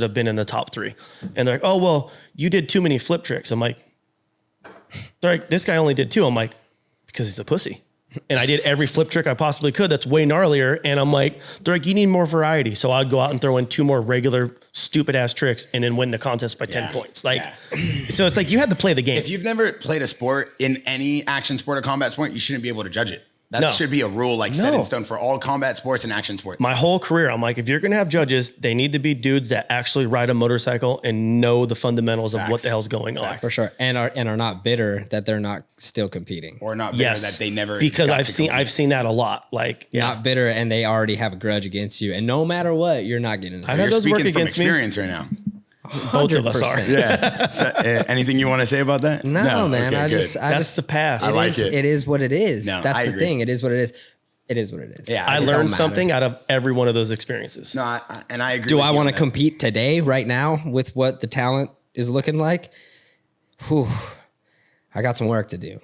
have been in the top 3. And they're like, oh, well, you did too many flip tricks. I'm like, they're like, this guy only did 2. I'm like, because he's a pussy. And I did every flip trick I possibly could. That's way gnarlier. And I'm like, they're like, you need more variety. So I'd go out and throw in 2 more regular stupid ass tricks and then win the contest by 10 points. Like, so it's like, you had to play the game. If you've never played a sport in any action sport or combat sport, you shouldn't be able to judge it. That No. should be a rule like set in stone for all combat sports and action sports. My whole career, I'm like, if you're going to have judges, they need to be dudes that actually ride a motorcycle and know the fundamentals of what the hell's going on. For sure. And are not bitter that they're not still competing. Or not bitter that they never because got I've to seen compete. that a lot. Like, Not bitter and they already have a grudge against you. And no matter what, you're not getting it. I've had You're those work speaking from against me. experience right now. Both of us are. 100%. Yeah. So, anything you want to say about that? No, man. Okay, I good. just That's the past. I like is, it. It is what it is. No, That's I the agree. thing. It is what it is. It is what it is. Yeah, I It don't learned matter. something out of every one of those experiences. No, and I agree. Do with I you want on to that. compete today, right now, with what the talent is looking like? Whew, I got some work to do.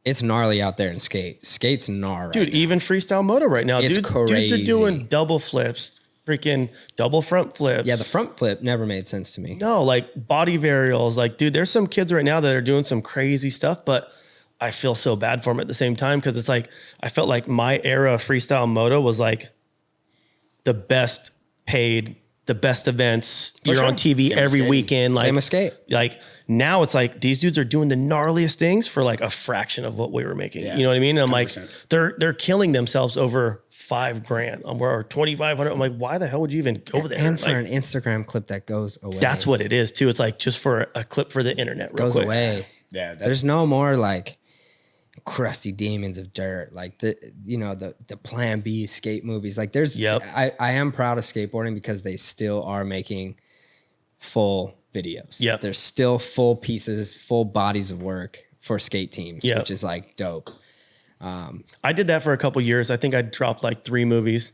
It's gnarly out there in skate. Skate's gnarly. Dude, even freestyle moto right now, It's dudes are crazy. doing double flips, freaking double front flips. Yeah, the front flip never made sense to me. No, like body varials. Like, dude, there's some kids right now that are doing some crazy stuff, but I feel so bad for them at the same time because it's like, I felt like my era of freestyle moto was like the best paid, the best events. You're sure. on TV Same every as skating. weekend. Same Like, as skate. like now it's like these dudes are doing the gnarliest things for like a fraction of what we were making. Yeah, You know what I mean? And I'm like, 100%. they're killing themselves over $5,000 or 2,500. I'm like, why the hell would you even go there? And for Like, an Instagram clip that goes away. that's what it is too. It's like just for a clip for the internet, real goes quick. away. Yeah, that's, There's no more like crusty demons of dirt, like the Plan B skate movies. Like there's, Yep. I am proud of skateboarding because they still are making full videos. Yep. There's still full pieces, full bodies of work for skate teams, Yep. which is like dope. I did that for a couple years. I think I dropped like 3 movies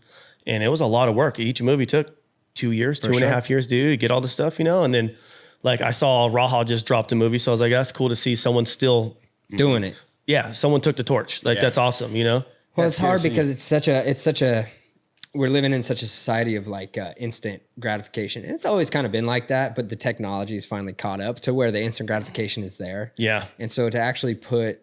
and it was a lot of work. Each movie took 2 years, 2.5 years to do, to get all the stuff, you know? And then like I saw Raha just dropped a movie. So I was like, that's cool to see someone still, Doing it. yeah, someone took the torch. Like that's awesome, you know? Well, That's it's hard good to because it's such a we're living in such a society of like instant gratification. And it's always kind of been like that, but the technology has finally caught up to where the instant gratification is there. Yeah. And so to actually put,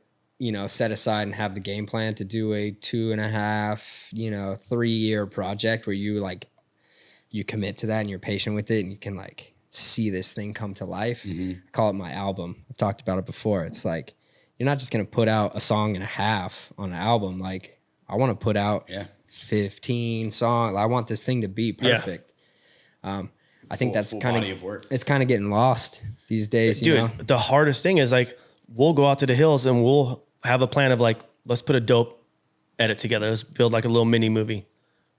set aside and have the game plan to do a 2.5, 3-year project where you commit to that and you're patient with it and you can like see this thing come to life. I call it my album. I've talked about it before. It's like, you're not just going to put out a song and a half on an album. Like I want to put out 15 songs. I want this thing to be perfect. I think that's full kind body of work. It's kind of getting lost these days. Dude, the hardest thing is like, we'll go out to the hills and we'll have a plan of like, let's put a dope edit together. Let's build like a little mini movie.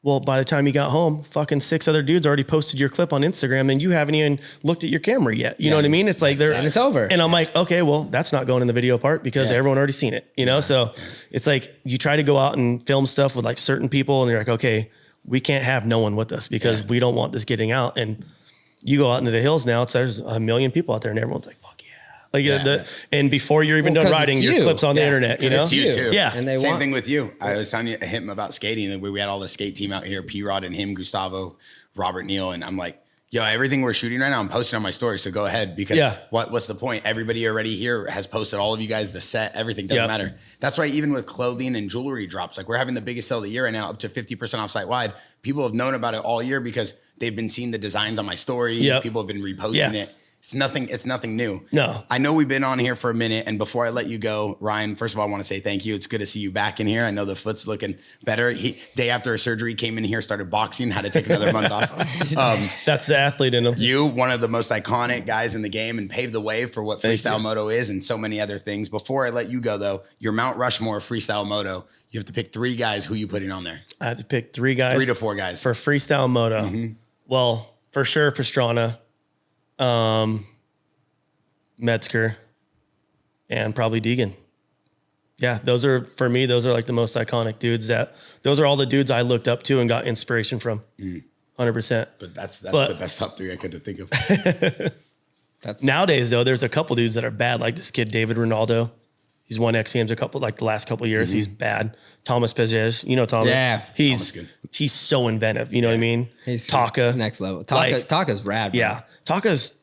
Well, by the time you got home, fucking 6 other dudes already posted your clip on Instagram and you haven't even looked at your camera yet. You know what I mean? It's like and it's over. And I'm like, okay, well, that's not going in the video part because everyone already seen it, you know? So it's like you try to go out and film stuff with like certain people and you're like, okay, we can't have no one with us because we don't want this getting out. And you go out into the hills now, there's 1 million people out there and everyone's like, fuck yeah. Like and before you're even done 'cause riding, it's your you. clip's on the internet, you know? It's you too. Yeah. And they Same want thing with you. I was telling him about skating and we had all the skate team out here, P-Rod and him, Gustavo, Robert Neal. And I'm like, yo, everything we're shooting right now, I'm posting on my story. So go ahead because what's the point? Everybody already here has posted all of you guys, the set, everything doesn't matter. That's why even with clothing and jewelry drops, like we're having the biggest sale of the year right now, up to 50% off site wide. People have known about it all year because they've been seeing the designs on my story. Yep. People have been reposting it. It's nothing new. No. I know we've been on here for a minute, and before I let you go, Ryan, first of all, I want to say thank you. It's good to see you back in here. I know the foot's looking better. He, day after a surgery, came in here, started boxing, had to take another month off. That's the athlete in him. You, one of the most iconic guys in the game, and paved the way for what freestyle moto is and so many other things. Before I let you go, though, your Mount Rushmore freestyle moto, you have to pick 3 guys. Who you putting on there? I have to pick 3 guys. 3 to 4 guys. For freestyle moto. Well, for sure, Pastrana, Metzger, and probably Deegan. Yeah, those are, for me, those are like the most iconic dudes. Those are all the dudes I looked up to and got inspiration from. 100%. But that's the best top 3 I could think of. Nowadays, though, there's a couple dudes that are bad, like this kid, David Ronaldo. He's won X Games the last couple of years. He's bad. Thomas Pezes, you know Thomas. Yeah. He's so inventive. You know what I mean? He's Taka. next level. Taka's rad, bro. Yeah. Taka's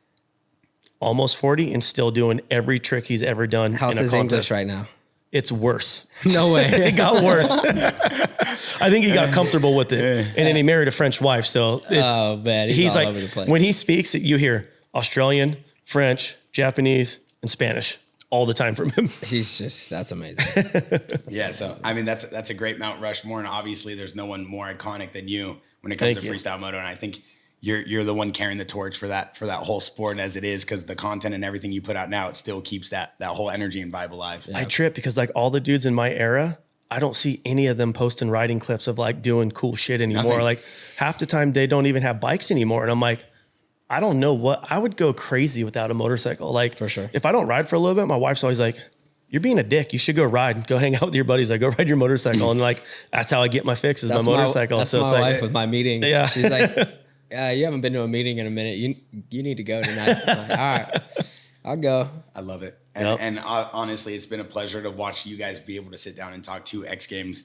almost 40 and still doing every trick he's ever done. How's his English right now? It's worse. No way. It got worse. I think he got comfortable with it. And then he married a French wife. So he's all over the place. When he speaks, you hear Australian, French, Japanese, and Spanish all the time from him. That's amazing. Yeah. So, I mean, that's a great Mount Rushmore. And obviously there's no one more iconic than you when it comes to freestyle moto. And I think you're the one carrying the torch for that whole sport as it is, because the content and everything you put out now, it still keeps that whole energy and vibe alive. Yeah. I trip because like all the dudes in my era, I don't see any of them posting riding clips of like doing cool shit anymore. Nothing. Like half the time they don't even have bikes anymore. And I'm like, I don't know what, I would go crazy without a motorcycle. Like for sure. If I don't ride for a little bit, my wife's always like, you're being a dick. You should go ride. Go hang out with your buddies. Like, go ride your motorcycle. And like, that's how I get my fix is my motorcycle. That's so my it's wife like, with my meetings. Yeah. She's like, you haven't been to a meeting in a minute. You need to go tonight. I'm like, all right, I'll go. I love it. And honestly, it's been a pleasure to watch you guys be able to sit down and talk to X Games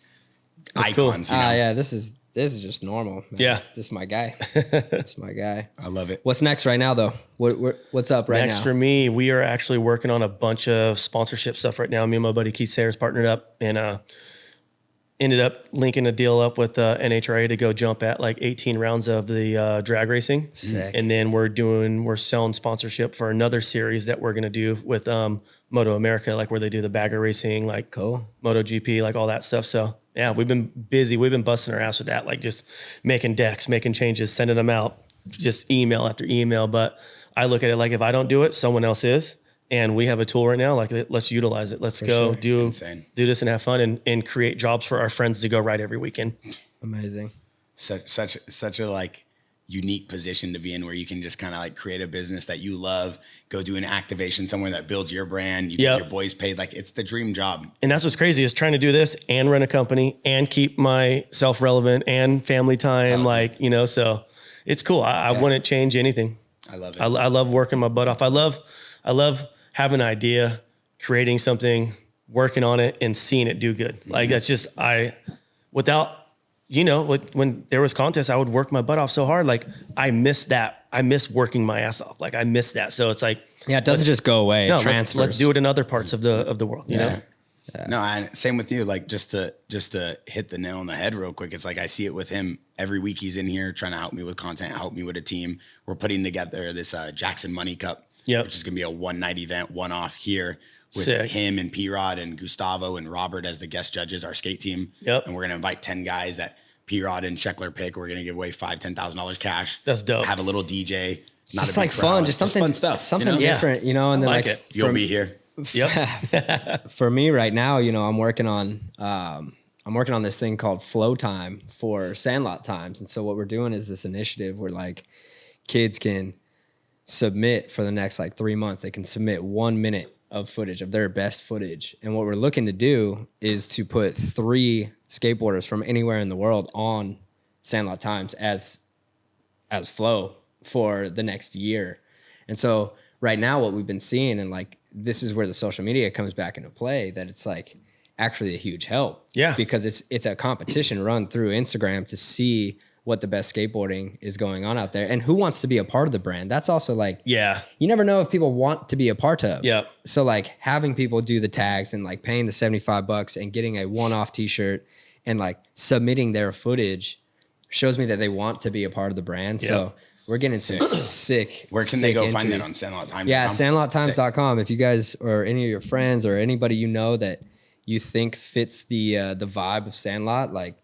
icons. Cool. You know? Yeah, this is just normal. Man. Yeah. This is my guy. This is my guy. I love it. What's next right now, though? What's up right now? Next for me, we are actually working on a bunch of sponsorship stuff right now. Me and my buddy Keith Sayers partnered up and ended up linking a deal up with NHRA to go jump at like 18 rounds of the drag racing. Sick. And then we're selling sponsorship for another series that we're going to do with Moto America, like where they do the bagger racing, like Cool. Moto GP, like all that stuff. So yeah, we've been busy. We've been busting our ass with that, like just making decks, making changes, sending them out, just email after email. But I look at it like if I don't do it, someone else is. And we have a tool right now, like let's utilize it. Let's go do this and have fun and create jobs for our friends to go ride every weekend. Amazing. Such a like unique position to be in, where you can just kind of like create a business that you love, go do an activation somewhere that builds your brand, you get your boys paid. Like it's the dream job. And that's what's crazy is trying to do this and run a company and keep myself relevant and family time. Like, you know, so it's cool. I wouldn't change anything. I love it. I love working my butt off. I love having an idea, creating something, working on it and seeing it do good. Like that's just, when there was contests, I would work my butt off so hard. Like I miss that. I miss working my ass off. Like I miss that. So it's like, yeah, it doesn't just go away. No, it transfers. Let's do it in other parts of the world, you know? Yeah. No, and same with you. Like just to hit the nail on the head real quick. It's like, I see it with him every week. He's in here trying to help me with content, help me with a team. We're putting together this Jaxxon Money Cup, which is going to be a one-night event, one-off here with him and P-Rod and Gustavo and Robert as the guest judges, our skate team. And we're going to invite 10 guys that P-Rod and Sheckler pick. We're going to give away $5,000-$10,000 cash. That's dope. Have a little DJ. Just like fun, just something fun stuff, something different, you know. And then like you'll be here. Yep. For me right now, you know, I'm working on this thing called Flow Time for Sandlot Times. And so what we're doing is this initiative where like kids can submit for the next like 3 months. They can submit 1 minute of footage of their best footage. And what we're looking to do is to put 3 skateboarders from anywhere in the world on Sandlot Times as flow for the next year. And so right now what we've been seeing, and like this is where the social media comes back into play, that it's like actually a huge help. Yeah. Because it's a competition run through Instagram to see what the best skateboarding is going on out there and who wants to be a part of the brand. That's also like, you never know if people want to be a part of. Yeah. So like having people do the tags and like paying the $75 and getting a one-off t-shirt and like submitting their footage shows me that they want to be a part of the brand. So We're getting some sick. Where can they go find that entries. on SandlotTimes.com? Yeah, sandlottimes.com. If you guys or any of your friends or anybody you know that you think fits the vibe of Sandlot, like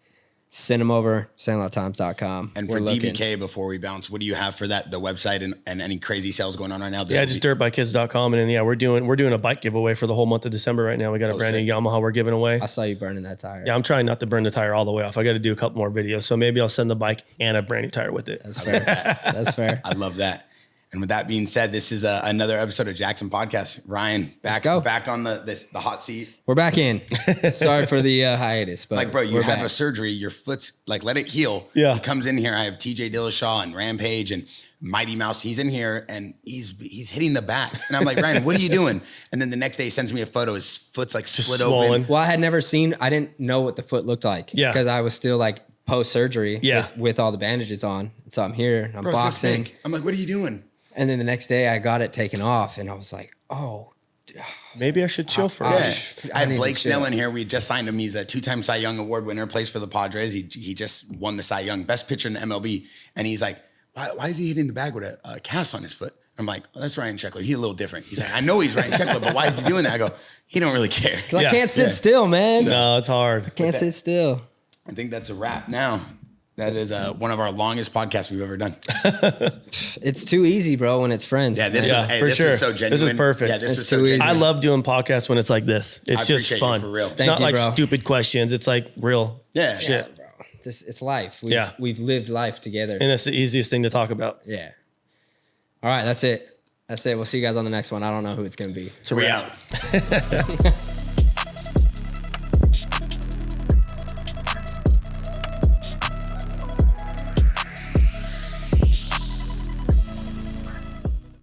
send them over sandlottimes.com. And for DBK, before we bounce, what do you have for that, the website and any crazy sales going on right now? Just dirtbikekids.com. And then, we're doing a bike giveaway for the whole month of December right now. We got a brand new Yamaha we're giving away. I saw you burning that tire. Yeah, I'm trying not to burn the tire all the way off. I got to do a couple more videos. So maybe I'll send the bike and a brand new tire with it. That's fair. That's fair. I love that. And with that being said, this is another episode of Jaxxon Podcast. Ryan, back on the hot seat. We're back in. Sorry for the hiatus, but like, bro, you have back. a surgery. Your foot's like, let it heal. Yeah. He comes in here. I have TJ Dillashaw and Rampage and Mighty Mouse. He's in here and he's hitting the back. And I'm like, Ryan, what are you doing? And then the next day he sends me a photo. His foot's like split open. Well, I didn't know what the foot looked like. Yeah. Because I was still like post-surgery Yeah. with all the bandages on. So I'm here, I'm boxing. I'm like, what are you doing? And then the next day I got it taken off and I was like, oh. Maybe I should chill for a Yeah. while. I had Blake Snell in here. We just signed him. He's a 2-time Cy Young Award winner, plays for the Padres. He just won the Cy Young, best pitcher in the MLB. And he's like, why is he hitting the bag with a cast on his foot? I'm like, well, that's Ryan Sheckler. He's a little different. He's like, I know he's Ryan Sheckler, but why is he doing that? I go, he don't really care. I can't sit still, man. No, it's hard. Can't sit still. I think that's a wrap now. That is one of our longest podcasts we've ever done. It's too easy, bro, when it's friends. Yeah, this sure. was so genuine. This is perfect. Yeah, this It's was so too easy. genuine. I love doing podcasts when it's like this. It's just appreciate fun. you, for real. It's Thank not you, like bro. stupid questions. It's like real Yeah. shit. Yeah, bro. It's life. Yeah. We've lived life together. And it's the easiest thing to talk about. Yeah. All right, that's it. We'll see you guys on the next one. I don't know who it's going to be. So we out.